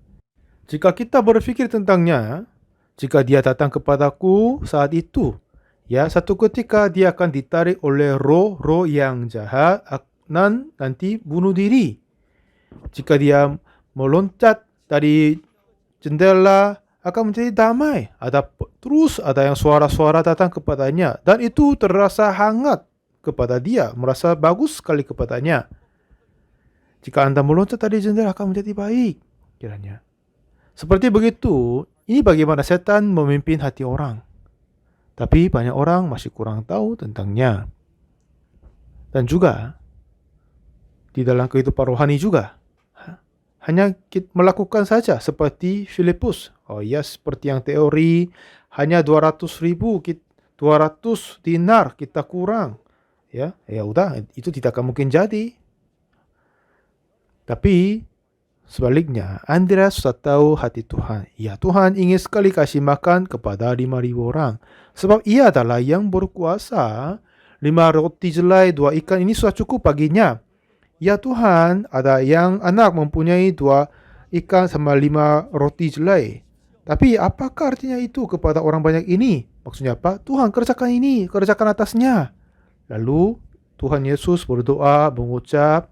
Jika kita berpikir tentangnya, jika Dia datang kepadaku saat itu, ya, satu ketika Dia akan ditarik oleh roh-roh yang jahat dan nanti bunuh diri. Jika Dia meloncat dari jendela, akan menjadi damai. Terus ada yang suara-suara datang kepadanya, dan itu terasa hangat kepada dia, merasa bagus sekali kepadanya. Jika Anda meloncat dari jendela, akan menjadi baik kiranya. Seperti begitu, ini bagaimana setan memimpin hati orang. Tapi banyak orang masih kurang tahu tentangnya. Dan juga di dalam kehidupan rohani juga, hanya melakukan saja seperti Filipus. Oh ya, seperti yang teori, hanya 200.000, 200 dinar kita kurang. Ya udah, itu tidak akan mungkin jadi. Tapi sebaliknya, Andreas sudah tahu hati Tuhan. Ya, Tuhan ingin sekali kasih makan kepada 5.000 orang. Sebab Ia adalah yang berkuasa. 5 roti jelai, 2 ikan ini sudah cukup baginya. Ya Tuhan, ada yang anak mempunyai 2 ikan sama 5 roti jelai. Tapi apakah artinya itu kepada orang banyak ini? Maksudnya apa? Tuhan, kerjakan ini, kerjakan atasnya. Lalu Tuhan Yesus berdoa, mengucap,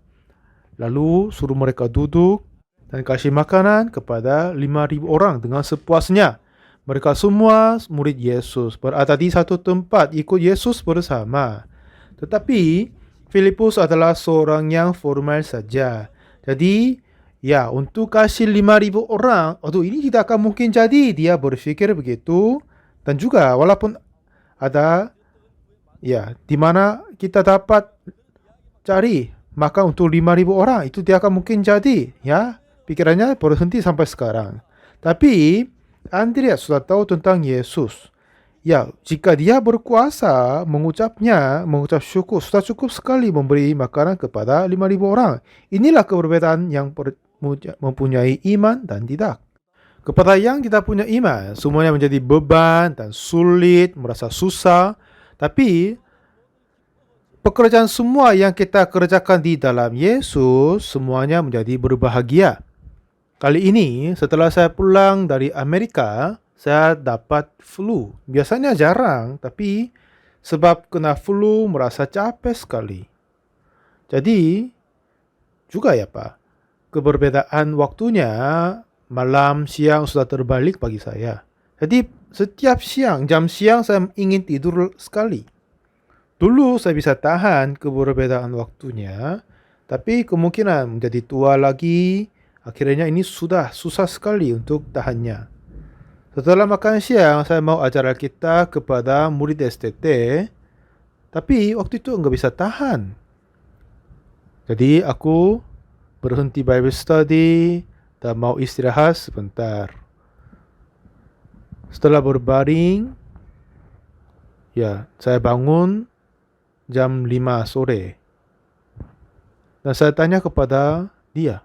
lalu suruh mereka duduk dan kasih makanan kepada 5.000 orang dengan sepuasnya. Mereka semua murid Yesus, berada di satu tempat, ikut Yesus bersama. Tetapi Filipus adalah seorang yang formal saja. Jadi, ya, untuk kasih 5.000 orang, ini tidak akan mungkin jadi. Dia berpikir begitu. Dan juga walaupun ada, ya, di mana kita dapat cari makan untuk 5.000 orang, itu tidak akan mungkin jadi. Ya, pikirannya berhenti sampai sekarang. Tapi Andreas sudah tahu tentang Yesus. Ya, jika dia berkuasa mengucap syukur, sudah cukup sekali memberi makanan kepada 5.000 orang. Inilah perbedaan yang mempunyai iman dan tidak. Kepada yang tidak punya iman, semuanya menjadi beban dan sulit, merasa susah. Tapi pekerjaan semua yang kita kerjakan di dalam Yesus, semuanya menjadi berbahagia. Kali ini, setelah saya pulang dari Amerika, saya dapat flu. Biasanya jarang, tapi sebab kena flu merasa capek sekali. Jadi, juga ya Pak, keberbedaan waktunya malam siang sudah terbalik bagi saya. Jadi, setiap jam siang saya ingin tidur sekali. Dulu saya bisa tahan keberbedaan waktunya, tapi kemungkinan menjadi tua lagi, akhirnya ini sudah susah sekali untuk tahannya. Setelah makan siang, saya mau ajar Alkitab kepada murid STT, tapi waktu itu nggak bisa tahan. Jadi aku berhenti Bible study dan mau istirahat sebentar. Setelah berbaring, ya, saya bangun jam 5 sore. Dan saya tanya kepada dia,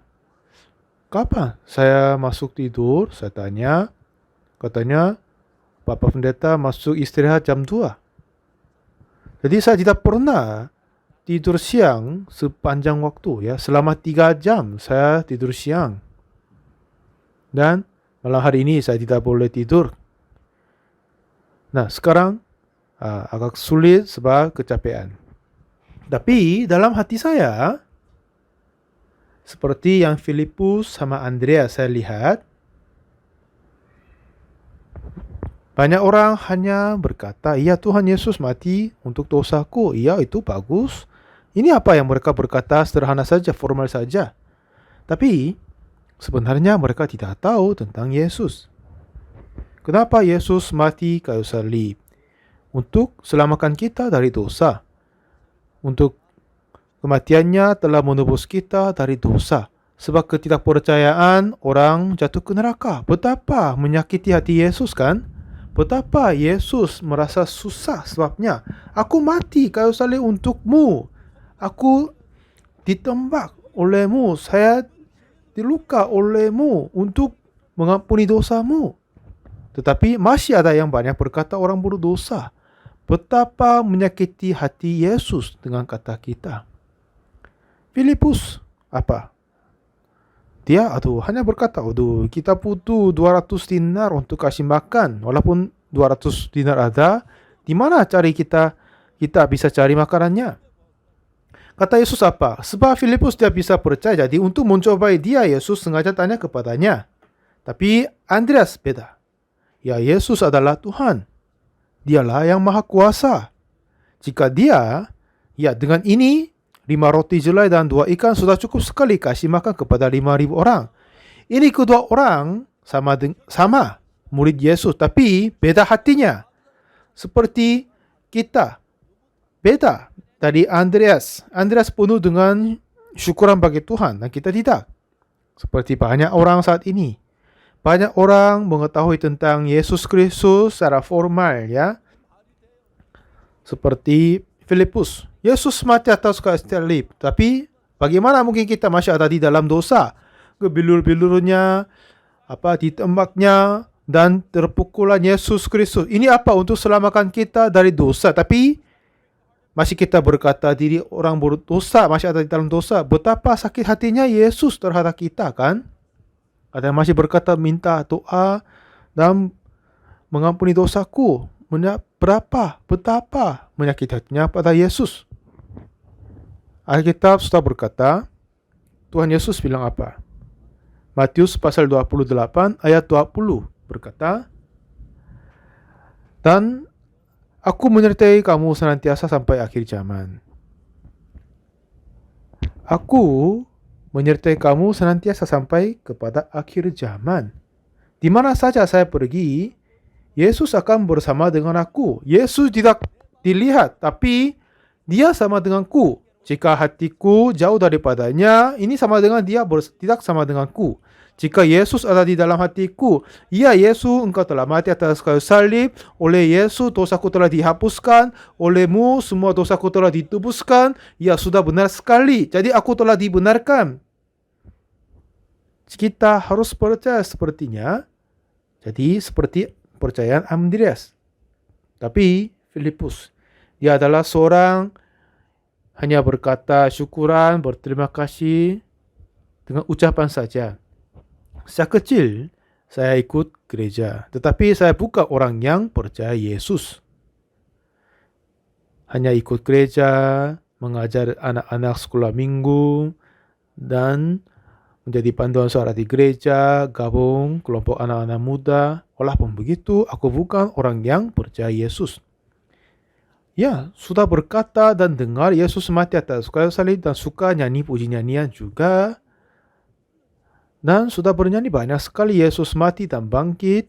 kapan saya masuk tidur? Saya tanya. Katanya, Bapak Pendeta masuk istirahat jam 2. Jadi saya tidak pernah tidur siang sepanjang waktu, ya. Selama 3 jam saya tidur siang. Dan malam hari ini saya tidak boleh tidur. Nah, sekarang agak sulit sebab kecapean. Tapi dalam hati saya, seperti yang Filipus sama Andreas saya lihat, banyak orang hanya berkata, iya Tuhan Yesus mati untuk dosaku. Iya, itu bagus. Ini apa yang mereka berkata, sederhana saja, formal saja. Tapi sebenarnya mereka tidak tahu tentang Yesus. Kenapa Yesus mati kayu salib? Untuk selamatkan kita dari dosa. Untuk kematiannya telah menebus kita dari dosa. Sebab ketidakpercayaan orang jatuh ke neraka. Betapa menyakiti hati Yesus kan? Betapa Yesus merasa susah sebabnya. Aku mati kayu salib untukmu. Aku ditembak olehmu. Saya diluka olehmu untuk mengampuni dosamu. Tetapi masih ada yang banyak berkata orang berdosa. Betapa menyakiti hati Yesus dengan kata kita. Filipus apa? Dia hanya berkata, kita butuh 200 dinar untuk kasih makan. Walaupun 200 dinar ada, di mana kita bisa cari makanannya? Kata Yesus apa? Sebab Filipus dia bisa percaya. Jadi untuk mencobai dia, Yesus sengaja tanya kepadanya. Tapi Andreas beda. Ya, Yesus adalah Tuhan. Dialah yang maha kuasa. Jika dia, ya dengan ini 5 roti jelai dan 2 ikan sudah cukup sekali kasih makan kepada 5.000 orang. Ini kedua orang sama murid Yesus, tapi beda hatinya. Seperti kita. Beda dari Andreas. Andreas penuh dengan syukuran bagi Tuhan dan kita tidak. Seperti banyak orang saat ini. Banyak orang mengetahui tentang Yesus Kristus secara formal, ya. Seperti Filipus. Yesus mati atas kayu salib. Tapi bagaimana mungkin kita masih ada di dalam dosa? Kebilur-bilurnya, ditembaknya, dan terpukulan Yesus Kristus. Ini apa? Untuk selamatkan kita dari dosa. Tapi masih kita berkata diri orang berdosa, masih ada di dalam dosa. Betapa sakit hatinya Yesus terhadap kita kan? Ada yang masih berkata minta doa dan mengampuni dosaku. Betapa menyakiti hatinya pada Yesus. Alkitab sudah berkata, Tuhan Yesus bilang apa? Matius pasal 28 ayat 20 berkata, dan aku menyertai kamu senantiasa sampai akhir zaman. Aku menyertai kamu senantiasa sampai kepada akhir zaman. Di mana saja saya pergi, Yesus akan bersama dengan aku. Yesus tidak dilihat, tapi dia sama denganku. Jika hatiku jauh daripadanya, ini sama dengan dia tidak sama denganku. Jika Yesus ada di dalam hatiku, ya Yesus, engkau telah mati atas kayu salib. Oleh Yesus, dosaku telah dihapuskan. Olehmu, semua dosaku telah ditebuskan. Ya, sudah benar sekali. Jadi aku telah dibenarkan. Kita harus percaya sepertinya. Jadi seperti percayaan Andreas. Tapi Filipus, dia adalah seorang hanya berkata syukuran, berterima kasih dengan ucapan saja. Sejak kecil saya ikut gereja, tetapi saya bukan orang yang percaya Yesus. Hanya ikut gereja, mengajar anak-anak sekolah minggu, dan menjadi panduan suara di gereja, gabung kelompok anak-anak muda. Walaupun begitu, aku bukan orang yang percaya Yesus. Ya, sudah berkata dan dengar Yesus mati atas kayu salib dan suka nyanyi puji nyanyian juga. Dan sudah bernyanyi banyak sekali Yesus mati dan bangkit.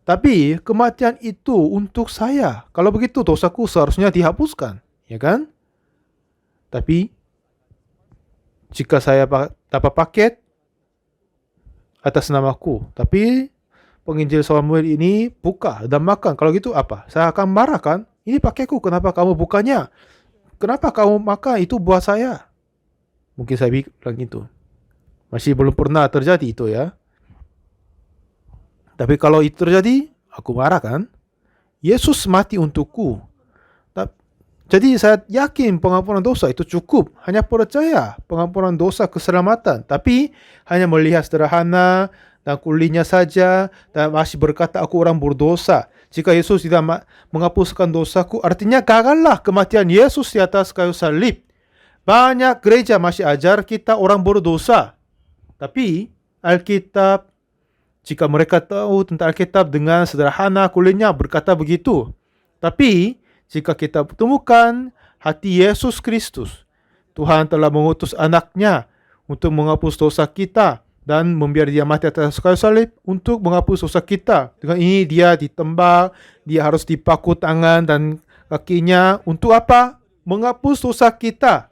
Tapi kematian itu untuk saya. Kalau begitu dosaku seharusnya dihapuskan, ya kan? Tapi jika saya dapat paket atas namaku, tapi penginjil Samuel ini buka dan makan, kalau gitu apa? Saya akan marah kan? Ini paketku, kenapa kamu bukanya? Kenapa kamu makan? Itu buat saya. Mungkin saya bilang itu. Masih belum pernah terjadi itu ya. Tapi kalau itu terjadi, aku marah kan? Yesus mati untukku. Jadi saya yakin pengampunan dosa itu cukup. Hanya percaya pengampunan dosa keselamatan. Tapi hanya melihat sederhana dan kulinya saja. Dan masih berkata aku orang berdosa. Jika Yesus tidak menghapuskan dosaku, artinya gagallah kematian Yesus di atas kayu salib. Banyak gereja masih ajar kita orang berdosa. Tapi Alkitab, jika mereka tahu tentang Alkitab dengan sederhana kulinya berkata begitu. Tapi jika kita temukan hati Yesus Kristus, Tuhan telah mengutus anaknya untuk menghapus dosa kita. dan membiarkan dia mati atas kayu salib untuk menghapus dosa kita. Dengan ini dia ditembak, dia harus dipaku tangan dan kakinya. Untuk apa? Menghapus dosa kita.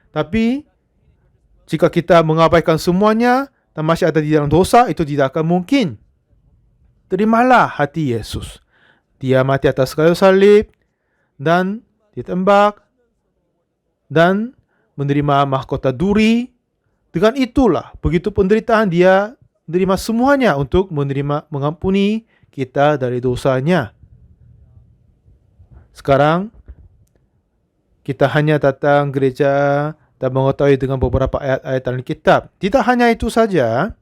Tapi jika kita mengabaikan semuanya dan masih ada di dalam dosa, itu tidak akan mungkin. Terimalah hati Yesus. Dia mati atas kayu salib dan ditembak dan menerima mahkota duri. Dengan itulah, begitu penderitaan, dia menerima semuanya untuk mengampuni kita dari dosanya. Sekarang kita hanya datang gereja dan mengetahui dengan beberapa ayat-ayat dalam kitab. Tidak hanya itu saja,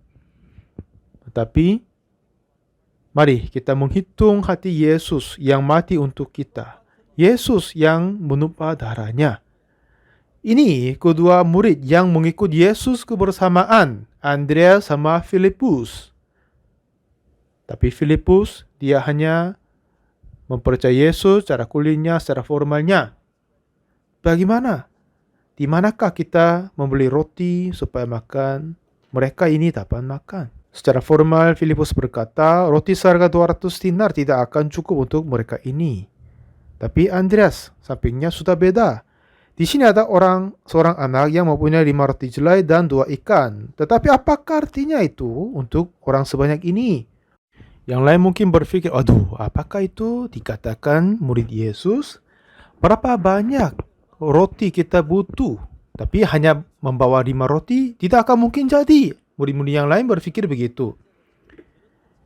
tetapi mari kita menghitung hati Yesus yang mati untuk kita. Yesus yang menumpah darahnya. Ini kedua murid yang mengikut Yesus kebersamaan, Andreas sama Filipus. Tapi Filipus, dia hanya mempercayai Yesus secara kulinya, secara formalnya. Bagaimana? Di manakah kita membeli roti supaya makan? Mereka ini dapat makan. Secara formal, Filipus berkata, roti seharga 200 dinar tidak akan cukup untuk mereka ini. Tapi Andreas, sampingnya sudah beda. Di sini ada seorang anak yang mempunyai 5 roti jelai dan 2 ikan. Tetapi apakah artinya itu untuk orang sebanyak ini? Yang lain mungkin berpikir, aduh, apakah itu dikatakan murid Yesus? Berapa banyak roti kita butuh? Tapi hanya membawa 5 roti tidak akan mungkin jadi. Murid-murid yang lain berpikir begitu.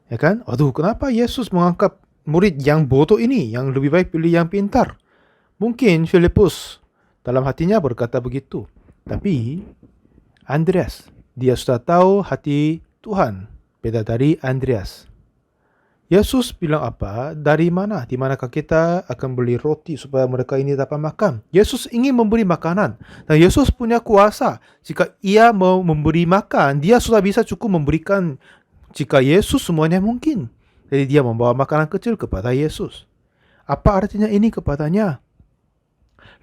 Ya kan? Aduh, kenapa Yesus mengangkat murid yang bodoh ini, yang lebih baik pilih yang pintar? Mungkin Filipus dalam hatinya berkata begitu. Tapi Andreas, dia sudah tahu hati Tuhan. Beda dari Andreas. Yesus bilang apa? Dari mana? Di manakah kita akan beli roti supaya mereka ini dapat makan? Yesus ingin memberi makanan. Dan Yesus punya kuasa. Jika ia mau memberi makan, dia sudah bisa cukup memberikan. Jika Yesus semuanya mungkin. Jadi dia membawa makanan kecil kepada Yesus. Apa artinya ini kepadanya?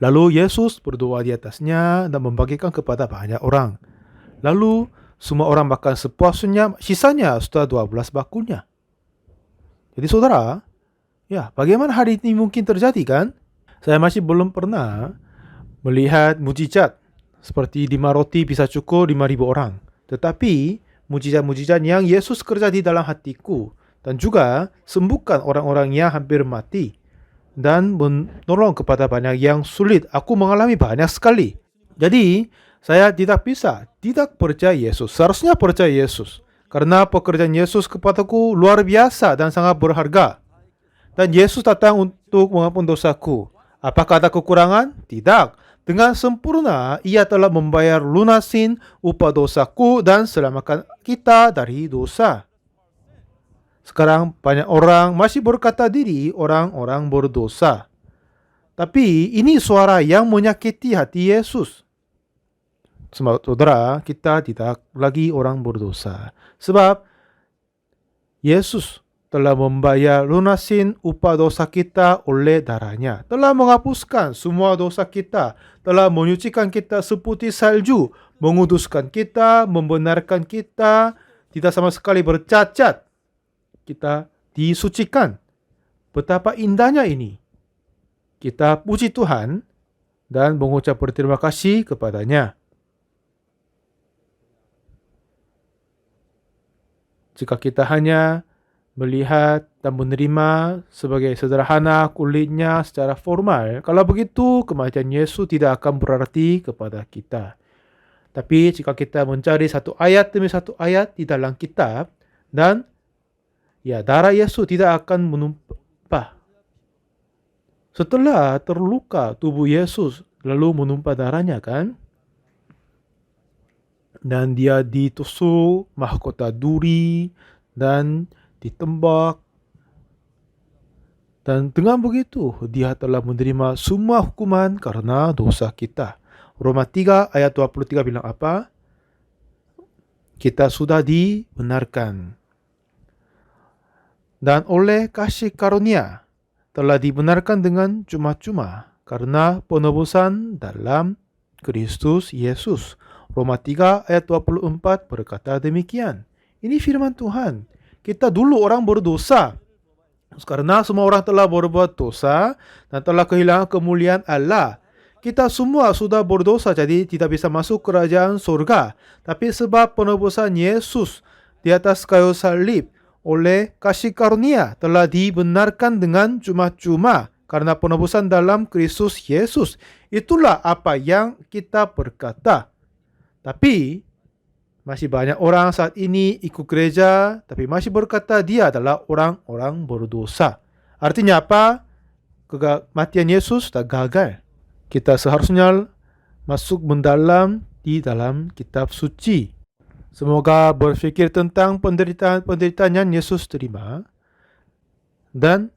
Lalu Yesus berdoa di atasnya dan membagikan kepada banyak orang. Lalu semua orang makan sepuasnya, sisanya sudah 12 bakunya. Jadi saudara, ya bagaimana hari ini mungkin terjadi kan? Saya masih belum pernah melihat mujizat seperti 5 roti bisa cukup 5.000 orang. Tetapi mujizat-mujizat yang Yesus kerja di dalam hatiku dan juga sembuhkan orang-orang yang hampir mati. Dan menolong kepada banyak yang sulit. Aku mengalami banyak sekali. Jadi, saya tidak percaya Yesus. Seharusnya percaya Yesus. Karena pekerjaan Yesus kepadaku luar biasa dan sangat berharga. Dan Yesus datang untuk mengampuni dosaku. Apakah ada kekurangan? Tidak. Dengan sempurna, ia telah membayar lunasin upah dosaku dan selamatkan kita dari dosa. Sekarang banyak orang masih berkata diri orang-orang berdosa. Tapi ini suara yang menyakiti hati Yesus. Saudara, kita tidak lagi orang berdosa. Sebab Yesus telah membayar lunasin upah dosa kita oleh darahnya. Telah menghapuskan semua dosa kita. Telah menyucikan kita seputih salju. Menguduskan kita, membenarkan kita. Tidak sama sekali bercacat. Kita disucikan. Betapa indahnya ini. Kita puji Tuhan dan mengucap berterima kasih kepadanya. Jika kita hanya melihat dan menerima sebagai sederhana kulitnya secara formal, kalau begitu kematian Yesus tidak akan berarti kepada kita. Tapi jika kita mencari satu ayat demi satu ayat di dalam kitab, dan ya, darah Yesus tidak akan menumpah. Setelah terluka tubuh Yesus lalu menumpah darahnya kan? Dan dia ditusuk mahkota duri dan ditembak. Dan dengan begitu dia telah menerima semua hukuman karena dosa kita. Roma 3 ayat 23 bilang apa? Kita sudah dibenarkan. Dan oleh kasih karunia telah dibenarkan dengan cuma-cuma karena penebusan dalam Kristus Yesus. Roma 3 ayat 24 berkata demikian. Ini firman Tuhan. Kita dulu orang berdosa. Karena semua orang telah berbuat dosa dan telah kehilangan kemuliaan Allah. Kita semua sudah berdosa jadi tidak bisa masuk kerajaan surga. Tapi sebab penebusan Yesus di atas kayu salib oleh kasih karunia telah dibenarkan dengan cuma-cuma karena penebusan dalam Kristus Yesus. Itulah apa yang kita berkata. Tapi masih banyak orang saat ini ikut gereja tapi masih berkata dia adalah orang-orang berdosa. Artinya apa? Kematian Yesus sudah gagal. Kita seharusnya masuk mendalam di dalam kitab suci. Semoga berfikir tentang penderitaan yang Yesus terima dan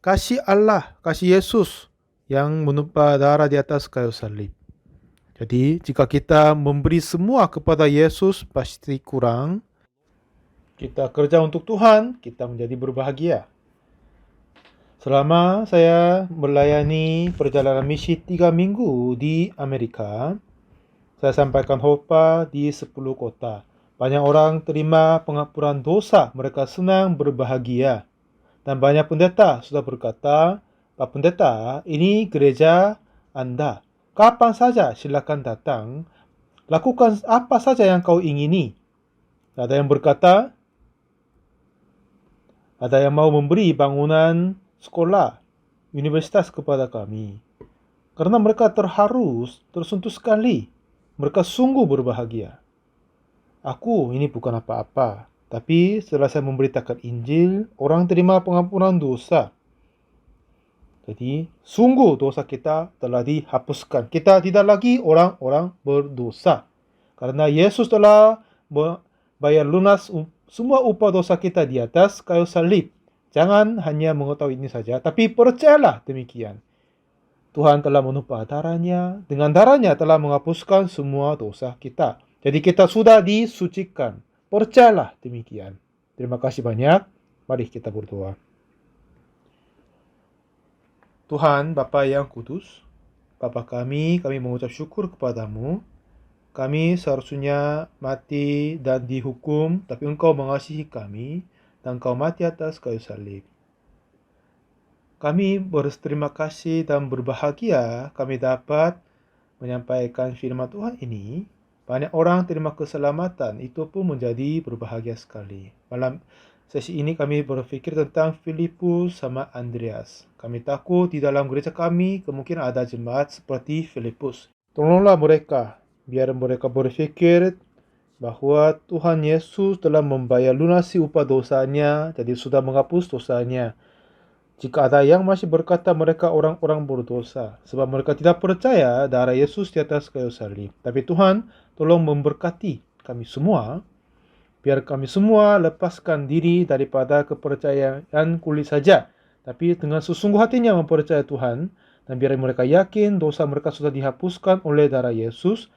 kasih Allah, kasih Yesus yang menumpah darah di atas kayu salib. Jadi jika kita memberi semua kepada Yesus pasti kurang. Kita kerja untuk Tuhan, kita menjadi berbahagia. Selama saya melayani perjalanan misi 3 minggu di Amerika, saya sampaikan khotbah di 10 kota. Banyak orang terima pengampunan dosa, mereka senang berbahagia. Dan banyak pendeta sudah berkata, Pak Pendeta, ini gereja Anda. Kapan saja silakan datang, lakukan apa saja yang kau ingini. Ada yang berkata, ada yang mau memberi bangunan sekolah, universitas kepada kami. Karena mereka terharu, tersentuh sekali. Mereka sungguh berbahagia. Aku ini bukan apa-apa, tapi setelah saya memberitakan Injil, orang terima pengampunan dosa. Jadi, sungguh dosa kita telah dihapuskan. Kita tidak lagi orang-orang berdosa. Karena Yesus telah bayar lunas semua upah dosa kita di atas kayu salib. Jangan hanya mengetahui ini saja, tapi percayalah demikian. Tuhan telah menumpah darahnya, dengan darahnya telah menghapuskan semua dosa kita. Jadi kita sudah disucikan. Percayalah demikian. Terima kasih banyak. Mari kita berdoa. Tuhan Bapa yang kudus, Bapa kami mengucap syukur kepadamu. Kami seharusnya mati dan dihukum, tapi Engkau mengasihi kami dan Engkau mati atas kayu salib. Kami berterima kasih dan berbahagia kami dapat menyampaikan firman Tuhan ini. Banyak orang terima keselamatan, itu pun menjadi berbahagia sekali. Malam sesi ini kami berpikir tentang Filipus sama Andreas. Kami takut di dalam gereja kami kemungkinan ada jemaat seperti Filipus. Tolonglah mereka, biar mereka berpikir bahwa Tuhan Yesus telah membayar lunasi upah dosanya, jadi sudah menghapus dosanya. Jika ada yang masih berkata mereka orang-orang berdosa, sebab mereka tidak percaya darah Yesus di atas kayu salib. Tapi Tuhan, tolong memberkati kami semua, biar kami semua lepaskan diri daripada kepercayaan kulit saja, tapi dengan sesungguh hatinya mempercayai Tuhan, dan biar mereka yakin dosa mereka sudah dihapuskan oleh darah Yesus,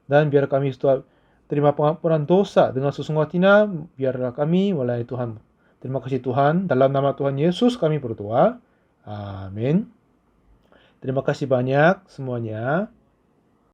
dan biar kami sudah terima pengampunan dosa dengan sesungguh hatinya, biarlah kami melayani Tuhan. Terima kasih Tuhan, dalam nama Tuhan Yesus kami berdoa. Amin. Terima kasih banyak semuanya.